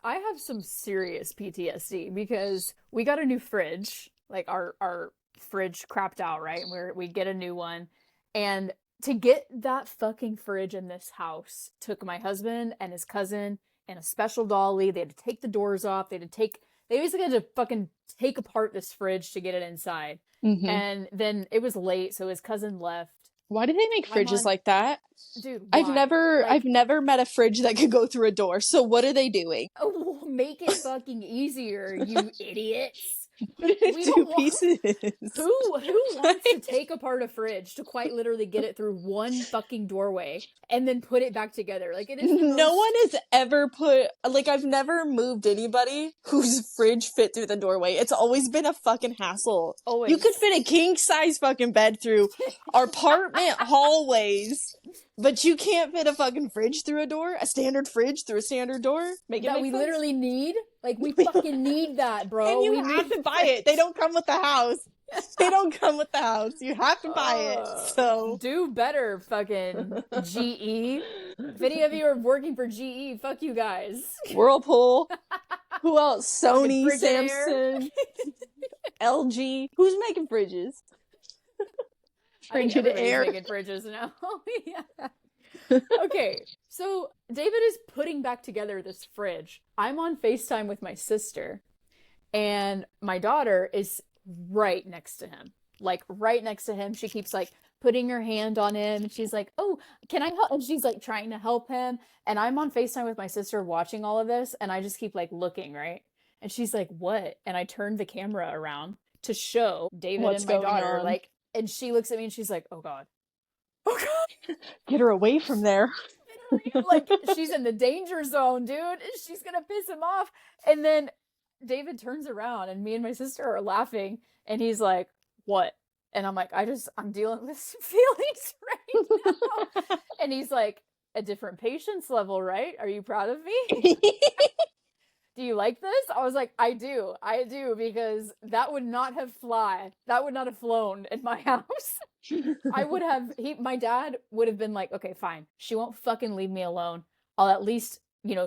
Speaker 1: have some serious PTSD because we got a new fridge. Like, our fridge crapped out, right? And we get a new one. And to get that fucking fridge in this house took my husband and his cousin and a special dolly. They had to take the doors off. They basically had to fucking take apart this fridge to get it inside. Mm-hmm. And then it was late, so his cousin left.
Speaker 2: Why do they make fridges like that?
Speaker 1: Dude, why?
Speaker 2: I've never met a fridge that could go through a door. So what are they doing?
Speaker 1: Oh, make it fucking easier, you idiots.
Speaker 2: Pieces.
Speaker 1: Who wants to take apart a fridge to quite literally get it through one fucking doorway and then put it back together? Like, it is
Speaker 2: no one has ever I've never moved anybody whose fridge fit through the doorway. It's always been a fucking hassle. Always. You could fit a king size fucking bed through our apartment hallways, but you can't fit a fucking fridge through a door? A standard fridge through a standard door?
Speaker 1: Literally need? Like, we fucking need that, bro.
Speaker 2: And you have to buy it. They don't come with the house. They don't come with the house. You have to buy it. So
Speaker 1: do better, fucking GE. If any of you are working for GE, fuck you guys.
Speaker 2: Whirlpool. Who else? Sony, Samsung, LG. Who's making fridges?
Speaker 1: Frigid Air. Making fridges now. Yeah. Okay, so David is putting back together this fridge. I'm on FaceTime with my sister, and my daughter is right next to him. Like, right next to him. She keeps, like, putting her hand on him, and she's like, oh, can I help? And she's, like, trying to help him. And I'm on FaceTime with my sister watching all of this, and I just keep, like, looking, right? And she's like, what? And I turned the camera around to show David and my daughter, like, and she looks at me, and she's like, oh, God. Oh, God.
Speaker 2: Get her away from there.
Speaker 1: Like, she's in the danger zone, dude. She's gonna piss him off. And then David turns around, and me and my sister are laughing, and he's like, what? And I'm like, I'm dealing with some feelings right now. And he's like, a different patience level, right? Are you proud of me? Do you like this? I was like, I do, because that would not have flown in my house. My dad would have been like, okay, fine. She won't fucking leave me alone. I'll at least,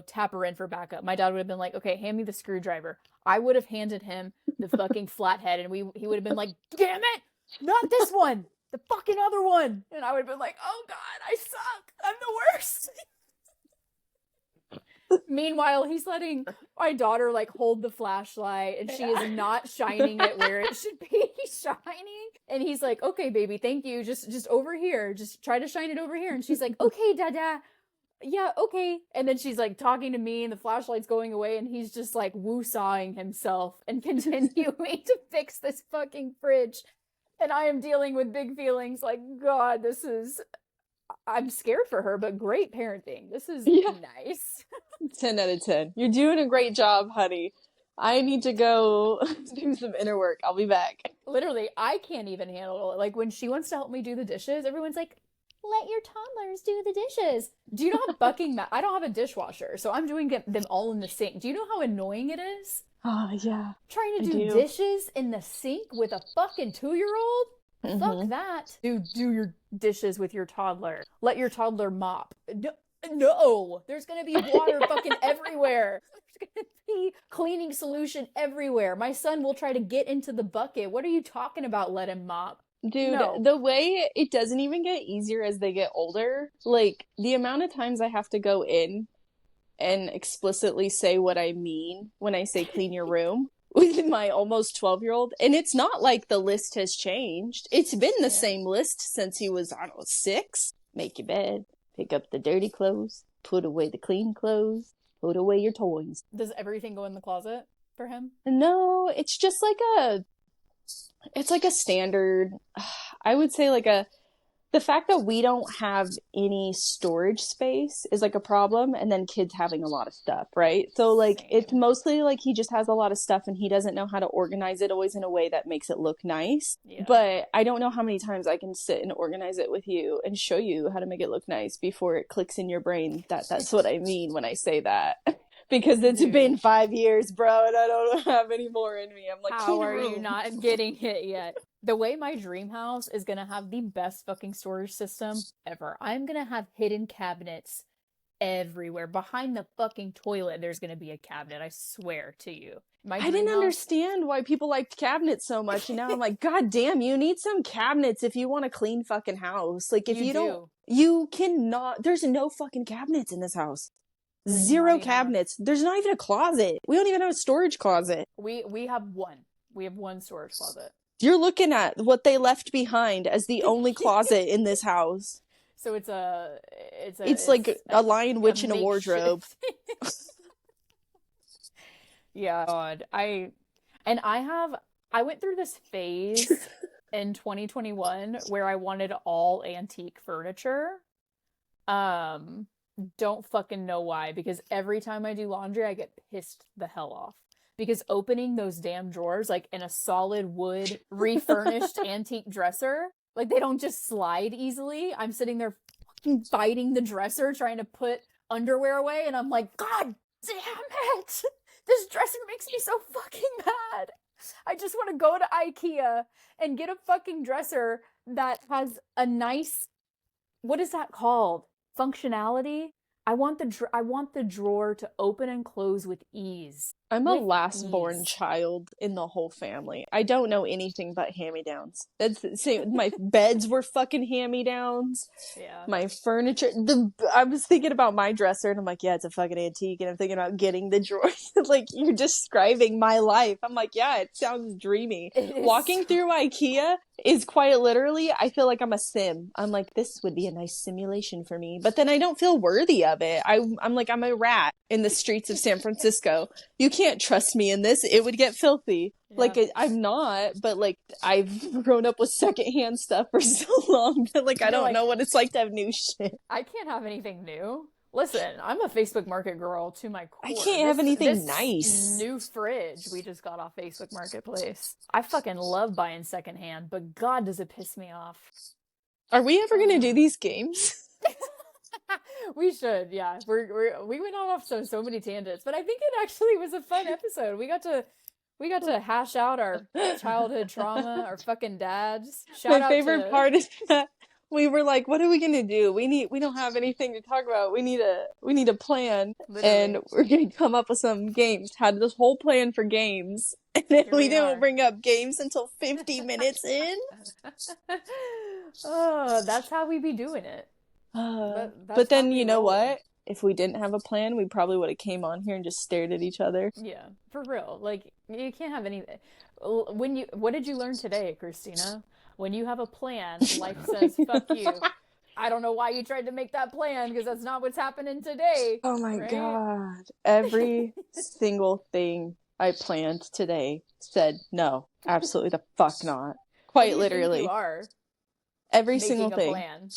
Speaker 1: tap her in for backup. My dad would have been like, okay, hand me the screwdriver. I would have handed him the fucking flathead, and he would have been like, damn it, not this one, the fucking other one. And I would have been like, oh God, I suck. I'm the worst. Meanwhile, he's letting my daughter, like, hold the flashlight, and she is not shining it where it should be shining. And he's like, okay, baby, thank you. Just over here. Just try to shine it over here. And she's like, okay, Dada. Yeah, okay. And then she's, like, talking to me, and the flashlight's going away, and he's just, like, woo-sawing himself and continuing to fix this fucking fridge. And I am dealing with big feelings like, God, I'm scared for her, but great parenting. This is nice.
Speaker 2: 10 out of 10. You're doing a great job, honey. I need to go do some inner work. I'll be back.
Speaker 1: Literally, I can't even handle it. Like, when she wants to help me do the dishes, everyone's like, let your toddlers do the dishes. Do you know how fucking I don't have a dishwasher, so I'm doing them all in the sink. Do you know how annoying it is?
Speaker 2: Oh, yeah,
Speaker 1: Trying to
Speaker 2: I
Speaker 1: do
Speaker 2: do.
Speaker 1: dishes in the sink with a fucking 2-year-old? Fuck
Speaker 2: Hmm.
Speaker 1: that. Do your dishes with your toddler. Let your toddler mop. No, no. There's gonna be water fucking everywhere. There's gonna be cleaning solution everywhere. My son will try to get into the bucket. What are you talking about? Let him mop.
Speaker 2: Dude,
Speaker 1: No.
Speaker 2: the way it doesn't even get easier as they get older, like the amount of times I have to go in and explicitly say what I mean when I say clean your room with my almost 12-year-old. And it's not like the list has changed. It's been the
Speaker 1: Yeah.
Speaker 2: same list since he was, I don't know, 6. Make your bed, pick up the dirty clothes, put away the clean clothes, put away your toys.
Speaker 1: Does everything go in the closet for him?
Speaker 2: No, it's like a standard, I would say like a the fact that we don't have any storage space is like a problem, and then kids having a lot of stuff, right? So like it's
Speaker 1: Same.
Speaker 2: mostly like he just has a lot of stuff and he doesn't know how to organize it always in a way that makes it look nice.
Speaker 1: Yeah.
Speaker 2: But I don't know how many times I can sit and organize it with you and show you how to make it look nice before it clicks in your brain that that's what I mean when I say that. Because it's
Speaker 1: Dude,
Speaker 2: been 5 years, bro, and I don't have any more in me. I'm like,
Speaker 1: how
Speaker 2: clean your
Speaker 1: are you
Speaker 2: room.
Speaker 1: not getting hit yet? The way my dream house is gonna have the best fucking storage system ever. I'm gonna have hidden cabinets everywhere. Behind the fucking toilet, there's gonna be a cabinet. I swear to you. My
Speaker 2: I
Speaker 1: dream
Speaker 2: didn't
Speaker 1: house,
Speaker 2: understand why people liked cabinets so much, and now I'm like, God damn, you need some cabinets if you want a clean fucking house. Like, if
Speaker 1: you
Speaker 2: you don't,
Speaker 1: do.
Speaker 2: you cannot. There's no fucking cabinets in this house.
Speaker 1: There's not
Speaker 2: Zero
Speaker 1: enough.
Speaker 2: cabinets. There's not even a closet. We don't even have a storage closet.
Speaker 1: We have one. We have one storage closet.
Speaker 2: You're looking at what they left behind as the only closet in this house.
Speaker 1: So
Speaker 2: It's
Speaker 1: it's
Speaker 2: like a lion,
Speaker 1: a
Speaker 2: witch, and a wardrobe.
Speaker 1: makeshift. Yeah, God. I went through this phase in 2021 where I wanted all antique furniture. Um, don't fucking know why, because every time I do laundry, I get pissed the hell off. Because opening those damn drawers, like in a solid wood, refurnished antique dresser, like they don't just slide easily. I'm sitting there fucking fighting the dresser, trying to put underwear away, and I'm like, God damn it! This dresser makes me so fucking mad. I just want to go to IKEA and get a fucking dresser that has a nice, what is that called? Functionality. I want the drawer to open and close with ease.
Speaker 2: I'm a
Speaker 1: With
Speaker 2: last born
Speaker 1: ease.
Speaker 2: child in the whole family. I don't know anything but hand-me-downs. That's the same. My beds were fucking hand-me-downs.
Speaker 1: Yeah.
Speaker 2: My furniture. I was thinking about my dresser, and I'm like, yeah, it's a fucking antique. And I'm thinking about getting the drawers. Like, you're describing my life. I'm like, yeah, it sounds dreamy.
Speaker 1: It is
Speaker 2: Walking
Speaker 1: so
Speaker 2: through IKEA is quite literally, I feel like I'm a sim. I'm like, this would be a nice simulation for me. But then I don't feel worthy of it. I'm like, I'm a rat in the streets of San Francisco. You can't trust me in this. It would get filthy.
Speaker 1: yeah.
Speaker 2: Like, I'm not, but like, I've grown up with secondhand stuff for so long that like, I
Speaker 1: You're
Speaker 2: don't
Speaker 1: like,
Speaker 2: know what it's like to have new shit.
Speaker 1: I can't have anything new. Listen, I'm a Facebook Market girl to my
Speaker 2: I
Speaker 1: core.
Speaker 2: can't have anything
Speaker 1: This
Speaker 2: nice.
Speaker 1: new fridge we just got off Facebook Marketplace. I fucking love buying secondhand, but God does it piss me off.
Speaker 2: Are we ever gonna do these games?
Speaker 1: We should, yeah. We went on off so many tangents, but I think it actually was a fun episode. We got to hash out our childhood trauma, our fucking dads. Shout
Speaker 2: My
Speaker 1: out
Speaker 2: favorite
Speaker 1: to
Speaker 2: part is that we were like, what are we gonna do? We don't have anything to talk about. We need a plan, and
Speaker 1: literally.
Speaker 2: we're gonna come up with some games. Had this whole plan for games, and then
Speaker 1: Here
Speaker 2: we
Speaker 1: we
Speaker 2: didn't
Speaker 1: are.
Speaker 2: bring up games until 50 minutes in.
Speaker 1: Oh, that's how we be doing it.
Speaker 2: But
Speaker 1: That's how
Speaker 2: then
Speaker 1: we
Speaker 2: you know
Speaker 1: roll.
Speaker 2: what? If we didn't have a plan, we probably would have came on here and just stared at each other.
Speaker 1: Yeah, for real. Like you can't have any. What did you learn today, Christina? When you have a plan, life says "fuck you." I don't know why you tried to make that plan because that's not what's happening today,
Speaker 2: Oh my
Speaker 1: right?
Speaker 2: God. Every single thing I planned today said no. Absolutely the fuck not.
Speaker 1: What do
Speaker 2: Quite
Speaker 1: you think you
Speaker 2: literally.
Speaker 1: are
Speaker 2: Every single
Speaker 1: making a
Speaker 2: thing.
Speaker 1: plan?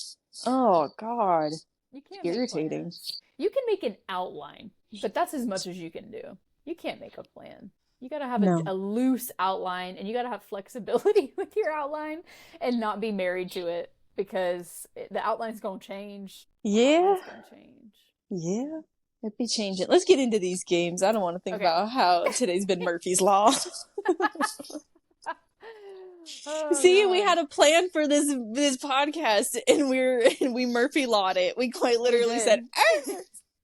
Speaker 2: Oh God.
Speaker 1: You can't make
Speaker 2: Irritating.
Speaker 1: plans. You can make an outline, but that's as much as you can do. You can't make a plan. You gotta have
Speaker 2: No.
Speaker 1: a loose outline and you gotta have flexibility with your outline and not be married to it. because the outline's gonna change. The
Speaker 2: Yeah,
Speaker 1: outline's gonna change.
Speaker 2: yeah. It'd be changing. Let's get into these games. I don't want to think
Speaker 1: Okay.
Speaker 2: about how today's been Murphy's Law.
Speaker 1: Oh
Speaker 2: See, we
Speaker 1: God.
Speaker 2: had a plan for this podcast, and we Murphy lawed it. We quite
Speaker 1: We
Speaker 2: literally said,
Speaker 1: did.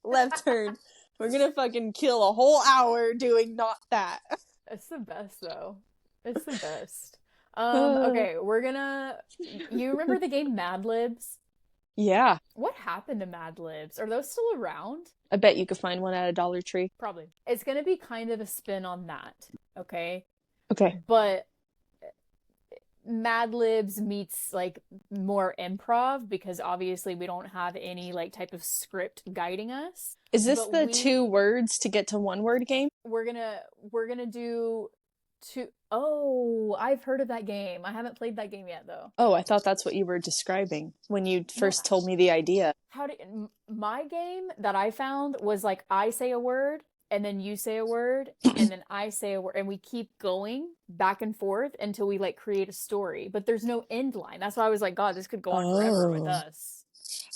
Speaker 2: left turn. We're gonna fucking kill a whole hour doing not that.
Speaker 1: It's the best though. It's the best.
Speaker 2: Uh,
Speaker 1: Okay, we're gonna you remember the game Mad Libs?
Speaker 2: yeah,
Speaker 1: What happened to Mad Libs? Are those still around?
Speaker 2: I bet you could find one at a Dollar Tree.
Speaker 1: Probably. It's gonna be kind of a spin on that, okay?
Speaker 2: Okay.
Speaker 1: But Mad Libs meets like more improv because obviously we don't have any like type of script guiding us.
Speaker 2: Is this
Speaker 1: But
Speaker 2: the two words to get to one word game?
Speaker 1: we're gonna do two. Oh, I've heard of that game. I haven't played that game yet though.
Speaker 2: Oh, I thought that's what you were describing when you
Speaker 1: No,
Speaker 2: first told me the idea.
Speaker 1: my game that I found was like I say a word and then you say a word and then I say a word and we keep going back and forth until we like create a story. But there's no end line. That's why I was like, God, this could go on forever with
Speaker 2: Oh.
Speaker 1: us.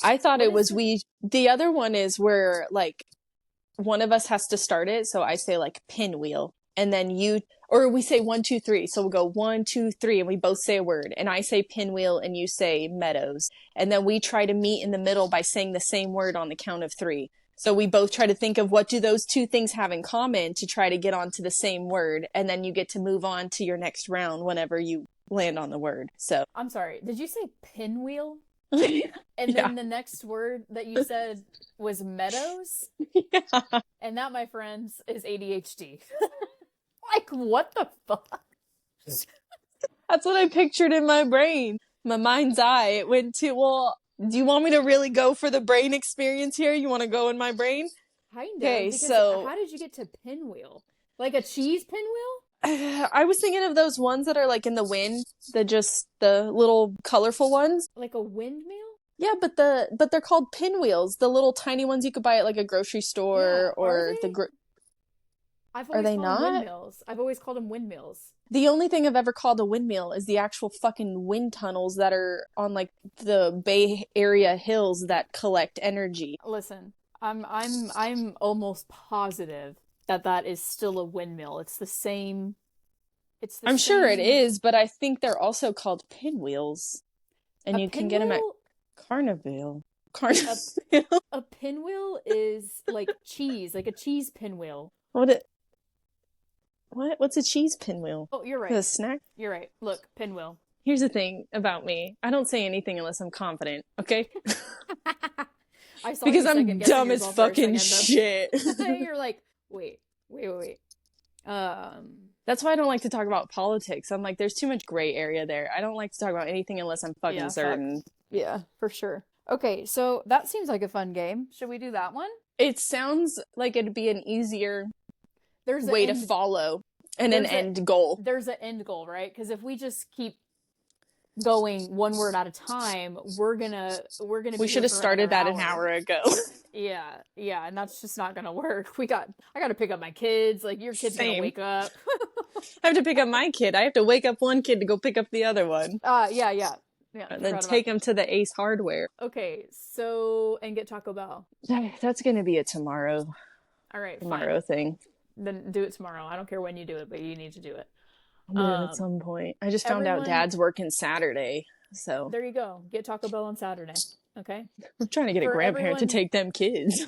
Speaker 2: I thought
Speaker 1: What
Speaker 2: it
Speaker 1: is
Speaker 2: was
Speaker 1: the
Speaker 2: the other one is where like one of us has to start it. So I say like pinwheel and then or we say 1, 2, 3. So we'll go 1, 2, 3 and we both say a word and I say pinwheel and you say meadows. And then we try to meet in the middle by saying the same word on the count of 3. So we both try to think of what do those two things have in common to try to get onto the same word. And then you get to move on to your next round whenever you land on the word. So
Speaker 1: I'm sorry. Did you say pinwheel?
Speaker 2: yeah.
Speaker 1: And then the next word that you said was meadows?
Speaker 2: Yeah.
Speaker 1: And that, my friends, is ADHD. Like, what the fuck?
Speaker 2: That's what I pictured in my brain. My mind's eye. It went to, well, do you want me to really go for the brain experience here? You want to go in my brain?
Speaker 1: Kind of,
Speaker 2: Okay,
Speaker 1: because
Speaker 2: so
Speaker 1: how did you get to pinwheel? Like a cheese pinwheel?
Speaker 2: I was thinking of those ones that are like in the wind, the little colorful ones.
Speaker 1: Like a windmill?
Speaker 2: Yeah, but they're called pinwheels, the little tiny ones you could buy at like a grocery
Speaker 1: Yeah,
Speaker 2: store
Speaker 1: are
Speaker 2: or
Speaker 1: they? I've
Speaker 2: are
Speaker 1: always
Speaker 2: they
Speaker 1: called them
Speaker 2: not?
Speaker 1: windmills. I've always called them windmills.
Speaker 2: The only thing I've ever called a windmill is the actual fucking wind tunnels that are on like the Bay Area hills that collect energy.
Speaker 1: Listen, I'm almost positive that that is still a windmill. It's the same. It's the
Speaker 2: I'm sure it
Speaker 1: same.
Speaker 2: is, but I think they're also called pinwheels, and
Speaker 1: A
Speaker 2: you can get them at
Speaker 1: pinwheel.
Speaker 2: Carnival.
Speaker 1: A
Speaker 2: Carnival.
Speaker 1: a pinwheel is like cheese, like a cheese pinwheel.
Speaker 2: What? What? What's a cheese pinwheel?
Speaker 1: Oh, you're
Speaker 2: A
Speaker 1: right.
Speaker 2: snack?
Speaker 1: You're right. Look, pinwheel.
Speaker 2: Here's the thing about me. I don't say anything unless I'm confident, okay?
Speaker 1: I saw
Speaker 2: Because
Speaker 1: you
Speaker 2: I'm
Speaker 1: second guessing
Speaker 2: dumb as
Speaker 1: yourself for a
Speaker 2: fucking
Speaker 1: second
Speaker 2: shit.
Speaker 1: though. You're like, wait.
Speaker 2: That's why I don't like to talk about politics. I'm like, there's too much gray area there. I don't like to talk about anything unless I'm fucking
Speaker 1: Yeah, facts.
Speaker 2: certain.
Speaker 1: Yeah, for sure. Okay, so that seems like a fun game. Should we do that one?
Speaker 2: It sounds like it'd be an easier
Speaker 1: There's an
Speaker 2: way to
Speaker 1: end.
Speaker 2: follow and an
Speaker 1: There's a
Speaker 2: end goal.
Speaker 1: there's an end goal, right? Because if we just keep going one word at a time, we're gonna
Speaker 2: We
Speaker 1: be
Speaker 2: should
Speaker 1: here
Speaker 2: have
Speaker 1: for
Speaker 2: started
Speaker 1: another
Speaker 2: that an
Speaker 1: hour.
Speaker 2: hour ago.
Speaker 1: Yeah, and that's just not gonna work. I gotta pick up my kids. Like your kid's gonna
Speaker 2: Same.
Speaker 1: wake up.
Speaker 2: I have to pick up my kid. I have to wake up one kid to go pick up the other one.
Speaker 1: Yeah.
Speaker 2: And then
Speaker 1: Forgot about
Speaker 2: take them to the Ace Hardware.
Speaker 1: Okay, so and get Taco Bell.
Speaker 2: That's going to be a tomorrow
Speaker 1: All right, fine.
Speaker 2: thing.
Speaker 1: Then do it tomorrow. I don't care when you do it, but you need to do it.
Speaker 2: I'll do it at some point. I just found out
Speaker 1: Everyone,
Speaker 2: Dad's working Saturday. So
Speaker 1: there you go. Get Taco Bell on Saturday. Okay?
Speaker 2: I'm trying to get a
Speaker 1: For
Speaker 2: grandparent to
Speaker 1: everyone
Speaker 2: take them kids.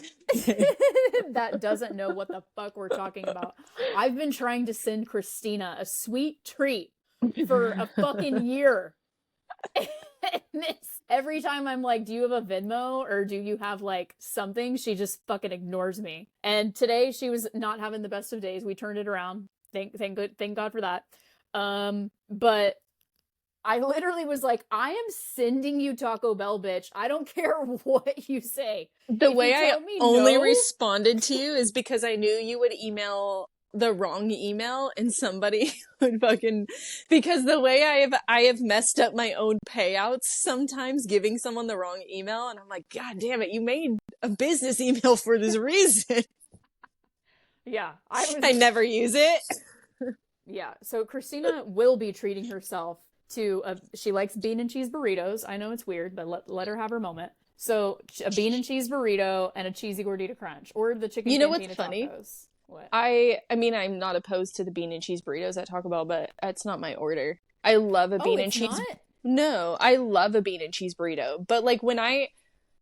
Speaker 1: that doesn't know what the fuck we're talking about. I've been trying to send Christina a sweet treat for a fucking year. And every time I'm like, do you have a Venmo or do you have like something? She just fucking ignores me. And today she was not having the best of days. We turned it around. Thank God for that. But I literally was like, I am sending you Taco Bell, bitch. I don't care what you say.
Speaker 2: The
Speaker 1: If
Speaker 2: way
Speaker 1: you
Speaker 2: I
Speaker 1: tell me
Speaker 2: only
Speaker 1: no,
Speaker 2: responded to you is because I knew you would email the wrong email and somebody would fucking, because the way I have messed up my own payouts sometimes giving someone the wrong email and I'm like, God damn it, you made a business email for this reason.
Speaker 1: yeah,
Speaker 2: I never use it.
Speaker 1: yeah. So Christina will be treating herself to she likes bean and cheese burritos. I know it's weird, but let her have her moment. So a bean and cheese burrito and a cheesy gordita crunch, or the chicken
Speaker 2: You know what's
Speaker 1: cantina
Speaker 2: funny?
Speaker 1: tacos. What?
Speaker 2: I mean, I'm not opposed to the bean and cheese burritos at Taco Bell, but that's not my order. I love a
Speaker 1: Oh,
Speaker 2: bean and
Speaker 1: it's
Speaker 2: cheese.
Speaker 1: not?
Speaker 2: No, I love a bean and cheese burrito. But like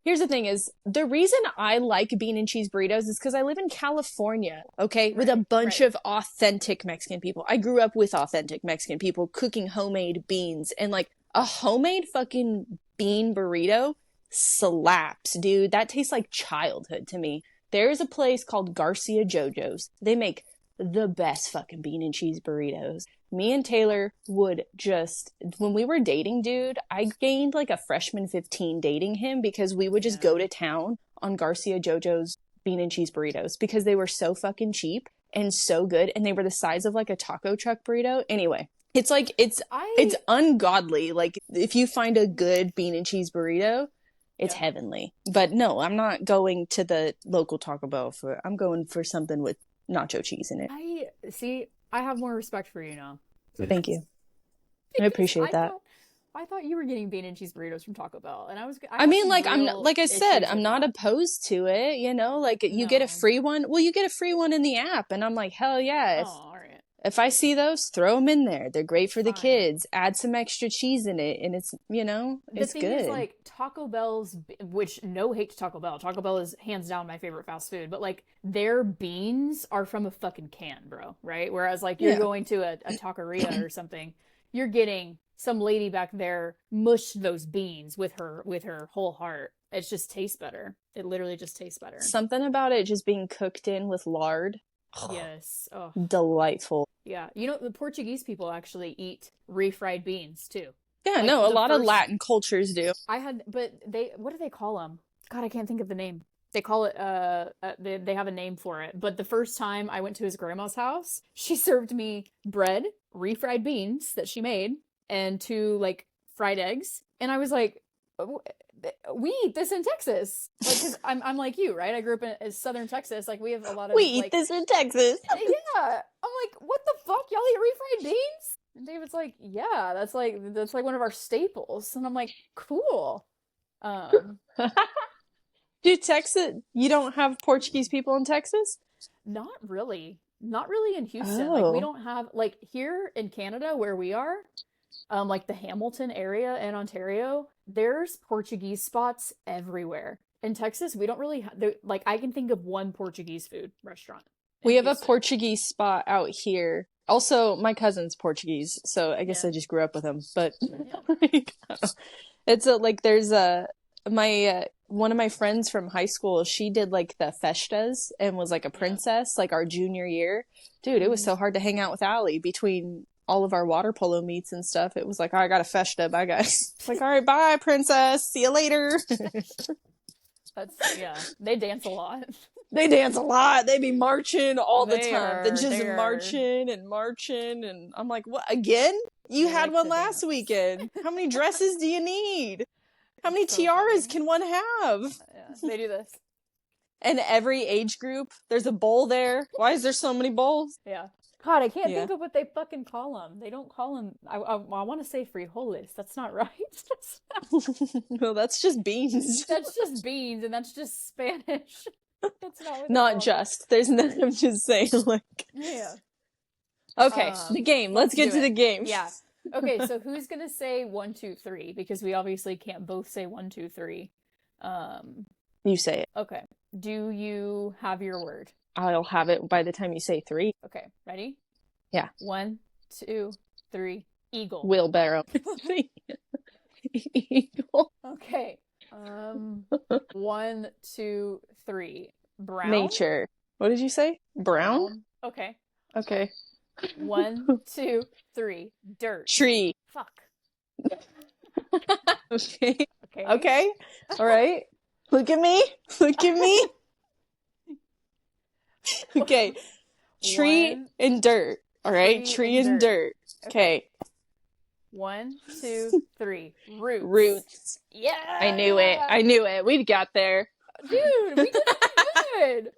Speaker 2: here's the thing is the reason I like bean and cheese burritos is because I live in California, okay, with a bunch
Speaker 1: Right.
Speaker 2: of authentic Mexican people. I grew up with authentic Mexican people cooking homemade beans, and like a homemade fucking bean burrito slaps, dude. That tastes like childhood to me. There is a place called Garcia Jojo's. They make the best fucking bean and cheese burritos. Me and Taylor would just, when we were dating, dude, I gained like a freshman 15 dating him because we would just
Speaker 1: Yeah.
Speaker 2: go to town on Garcia Jojo's bean and cheese burritos because they were so fucking cheap and so good, and they were the size of like a taco truck burrito. Anyway, it's like it's
Speaker 1: I
Speaker 2: ungodly. Like if you find a good bean and cheese burrito, it's
Speaker 1: yeah.
Speaker 2: heavenly. But no, I'm not going to the local Taco Bell I'm going for something with nacho cheese in it.
Speaker 1: I see. I have more respect for you now.
Speaker 2: Thank you. I
Speaker 1: Because
Speaker 2: appreciate that.
Speaker 1: I thought you were getting bean and cheese burritos from Taco Bell, and I
Speaker 2: I
Speaker 1: have
Speaker 2: mean,
Speaker 1: some
Speaker 2: like I'm
Speaker 1: real
Speaker 2: like I said,
Speaker 1: issues
Speaker 2: I'm
Speaker 1: with
Speaker 2: not
Speaker 1: that.
Speaker 2: opposed to it, you know, like you get a
Speaker 1: No.
Speaker 2: free one. Well, you get a free one in the app, and I'm like, hell yeah.
Speaker 1: Oh,
Speaker 2: If
Speaker 1: all right.
Speaker 2: if I see those, throw them in there. They're great for the
Speaker 1: Fine.
Speaker 2: kids. Add some extra cheese in it, and it's, you know,
Speaker 1: The
Speaker 2: it's
Speaker 1: thing is,
Speaker 2: good.
Speaker 1: like, Taco Bell's, which no hate to Taco Bell. Taco Bell is hands down my favorite fast food, but like, their beans are from a fucking can, bro, right? Whereas, like, you're
Speaker 2: Yeah.
Speaker 1: going to a taqueria or something, you're getting some lady back there mushed those beans with her whole heart. It just tastes better. It literally just tastes better.
Speaker 2: Something about it just being cooked in with lard.
Speaker 1: Yes. Oh,
Speaker 2: Delightful.
Speaker 1: yeah. You know, the Portuguese people actually eat refried beans too.
Speaker 2: Yeah,
Speaker 1: Like
Speaker 2: no, a
Speaker 1: the
Speaker 2: lot of
Speaker 1: first
Speaker 2: Latin cultures do.
Speaker 1: but what do they call them? God, I can't think of the name. They call it they have a name for it. But the first time I went to his grandma's house, she served me bread, refried beans that she made, and two like fried eggs, and I was like, we eat this in Texas, like, because I'm like you, right? I grew up in southern Texas, like we have a lot of
Speaker 2: We eat
Speaker 1: like,
Speaker 2: this in Texas.
Speaker 1: yeah. I'm like, what the fuck, y'all eat refried beans? And David's like, yeah, that's like one of our staples, and I'm like, cool. Um,
Speaker 2: Do Texas, you don't have Portuguese people in Texas?
Speaker 1: Not really. Not really in Houston. Like we
Speaker 2: Oh.
Speaker 1: don't have like here in Canada where we are, like the Hamilton area in Ontario, there's Portuguese spots everywhere. In Texas, we don't really like I can think of one Portuguese food restaurant in
Speaker 2: We have a
Speaker 1: Houston.
Speaker 2: Portuguese spot out here. Also, my cousin's Portuguese, so I guess
Speaker 1: Yeah.
Speaker 2: I just grew up with him. But
Speaker 1: Yeah.
Speaker 2: like, it's a like there's a my one of my friends from high school. She did like the festas and was like a
Speaker 1: Yeah.
Speaker 2: princess like our junior year. Dude, it was so hard to hang out with Allie between all of our water polo meets and stuff. It was like, oh, I got a festa, bye guys. It's like, all right, bye, princess. See you later.
Speaker 1: That's yeah. They dance a lot.
Speaker 2: They dance a lot. They be marching all the
Speaker 1: They
Speaker 2: time. They're
Speaker 1: are
Speaker 2: just
Speaker 1: they are
Speaker 2: marching and marching. And I'm like, what? Again? You
Speaker 1: they
Speaker 2: had
Speaker 1: like
Speaker 2: one
Speaker 1: to
Speaker 2: last
Speaker 1: dance.
Speaker 2: weekend. How many dresses do you need? How many
Speaker 1: It's so
Speaker 2: tiaras
Speaker 1: funny.
Speaker 2: can one have?
Speaker 1: Yeah, they do this.
Speaker 2: And every age group, there's a bowl there. Why is there so many bowls?
Speaker 1: Yeah. God, I can't
Speaker 2: Yeah.
Speaker 1: think of what they fucking call them. They don't call them. I want to say frijoles. That's not right.
Speaker 2: Well, that's just beans.
Speaker 1: That's just beans, and that's just Spanish. That's not what they
Speaker 2: Not
Speaker 1: call
Speaker 2: just. There's none. I'm just saying, like.
Speaker 1: them. Yeah.
Speaker 2: Okay, the game. Let's get
Speaker 1: do
Speaker 2: to the
Speaker 1: it.
Speaker 2: game.
Speaker 1: Yeah. Okay, so who's gonna say 1, 2, 3? Because we obviously can't both say 1, 2, 3.
Speaker 2: You say it.
Speaker 1: Okay. Do you have your word?
Speaker 2: I'll have it by the time you say 3.
Speaker 1: Okay, ready?
Speaker 2: Yeah.
Speaker 1: 1, 2, 3. Eagle.
Speaker 2: Wheelbarrow. Eagle.
Speaker 1: Okay. 1, 2, 3. Brown.
Speaker 2: Nature. What did you say? Brown?
Speaker 1: Okay.
Speaker 2: Okay.
Speaker 1: 1, 2, 3. Dirt.
Speaker 2: Tree.
Speaker 1: Fuck.
Speaker 2: Okay.
Speaker 1: Okay.
Speaker 2: Okay. All right. Look at me. Look at me. Okay. Tree
Speaker 1: One,
Speaker 2: and dirt. All right.
Speaker 1: tree
Speaker 2: Tree
Speaker 1: and
Speaker 2: and dirt. Okay.
Speaker 1: 1, 2, 3. Roots.
Speaker 2: Roots.
Speaker 1: Yeah.
Speaker 2: I knew it. I knew it. We got there.
Speaker 1: Dude, we did good.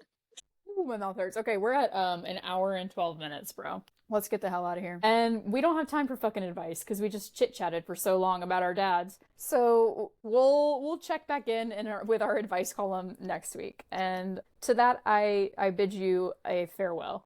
Speaker 1: Ooh, my mouth hurts. Okay, we're at an hour and 12 minutes, bro. Let's get the hell out of here. And we don't have time for fucking advice because we just chit-chatted for so long about our dads. So we'll check back in with our advice column next week. And to that I bid you a farewell.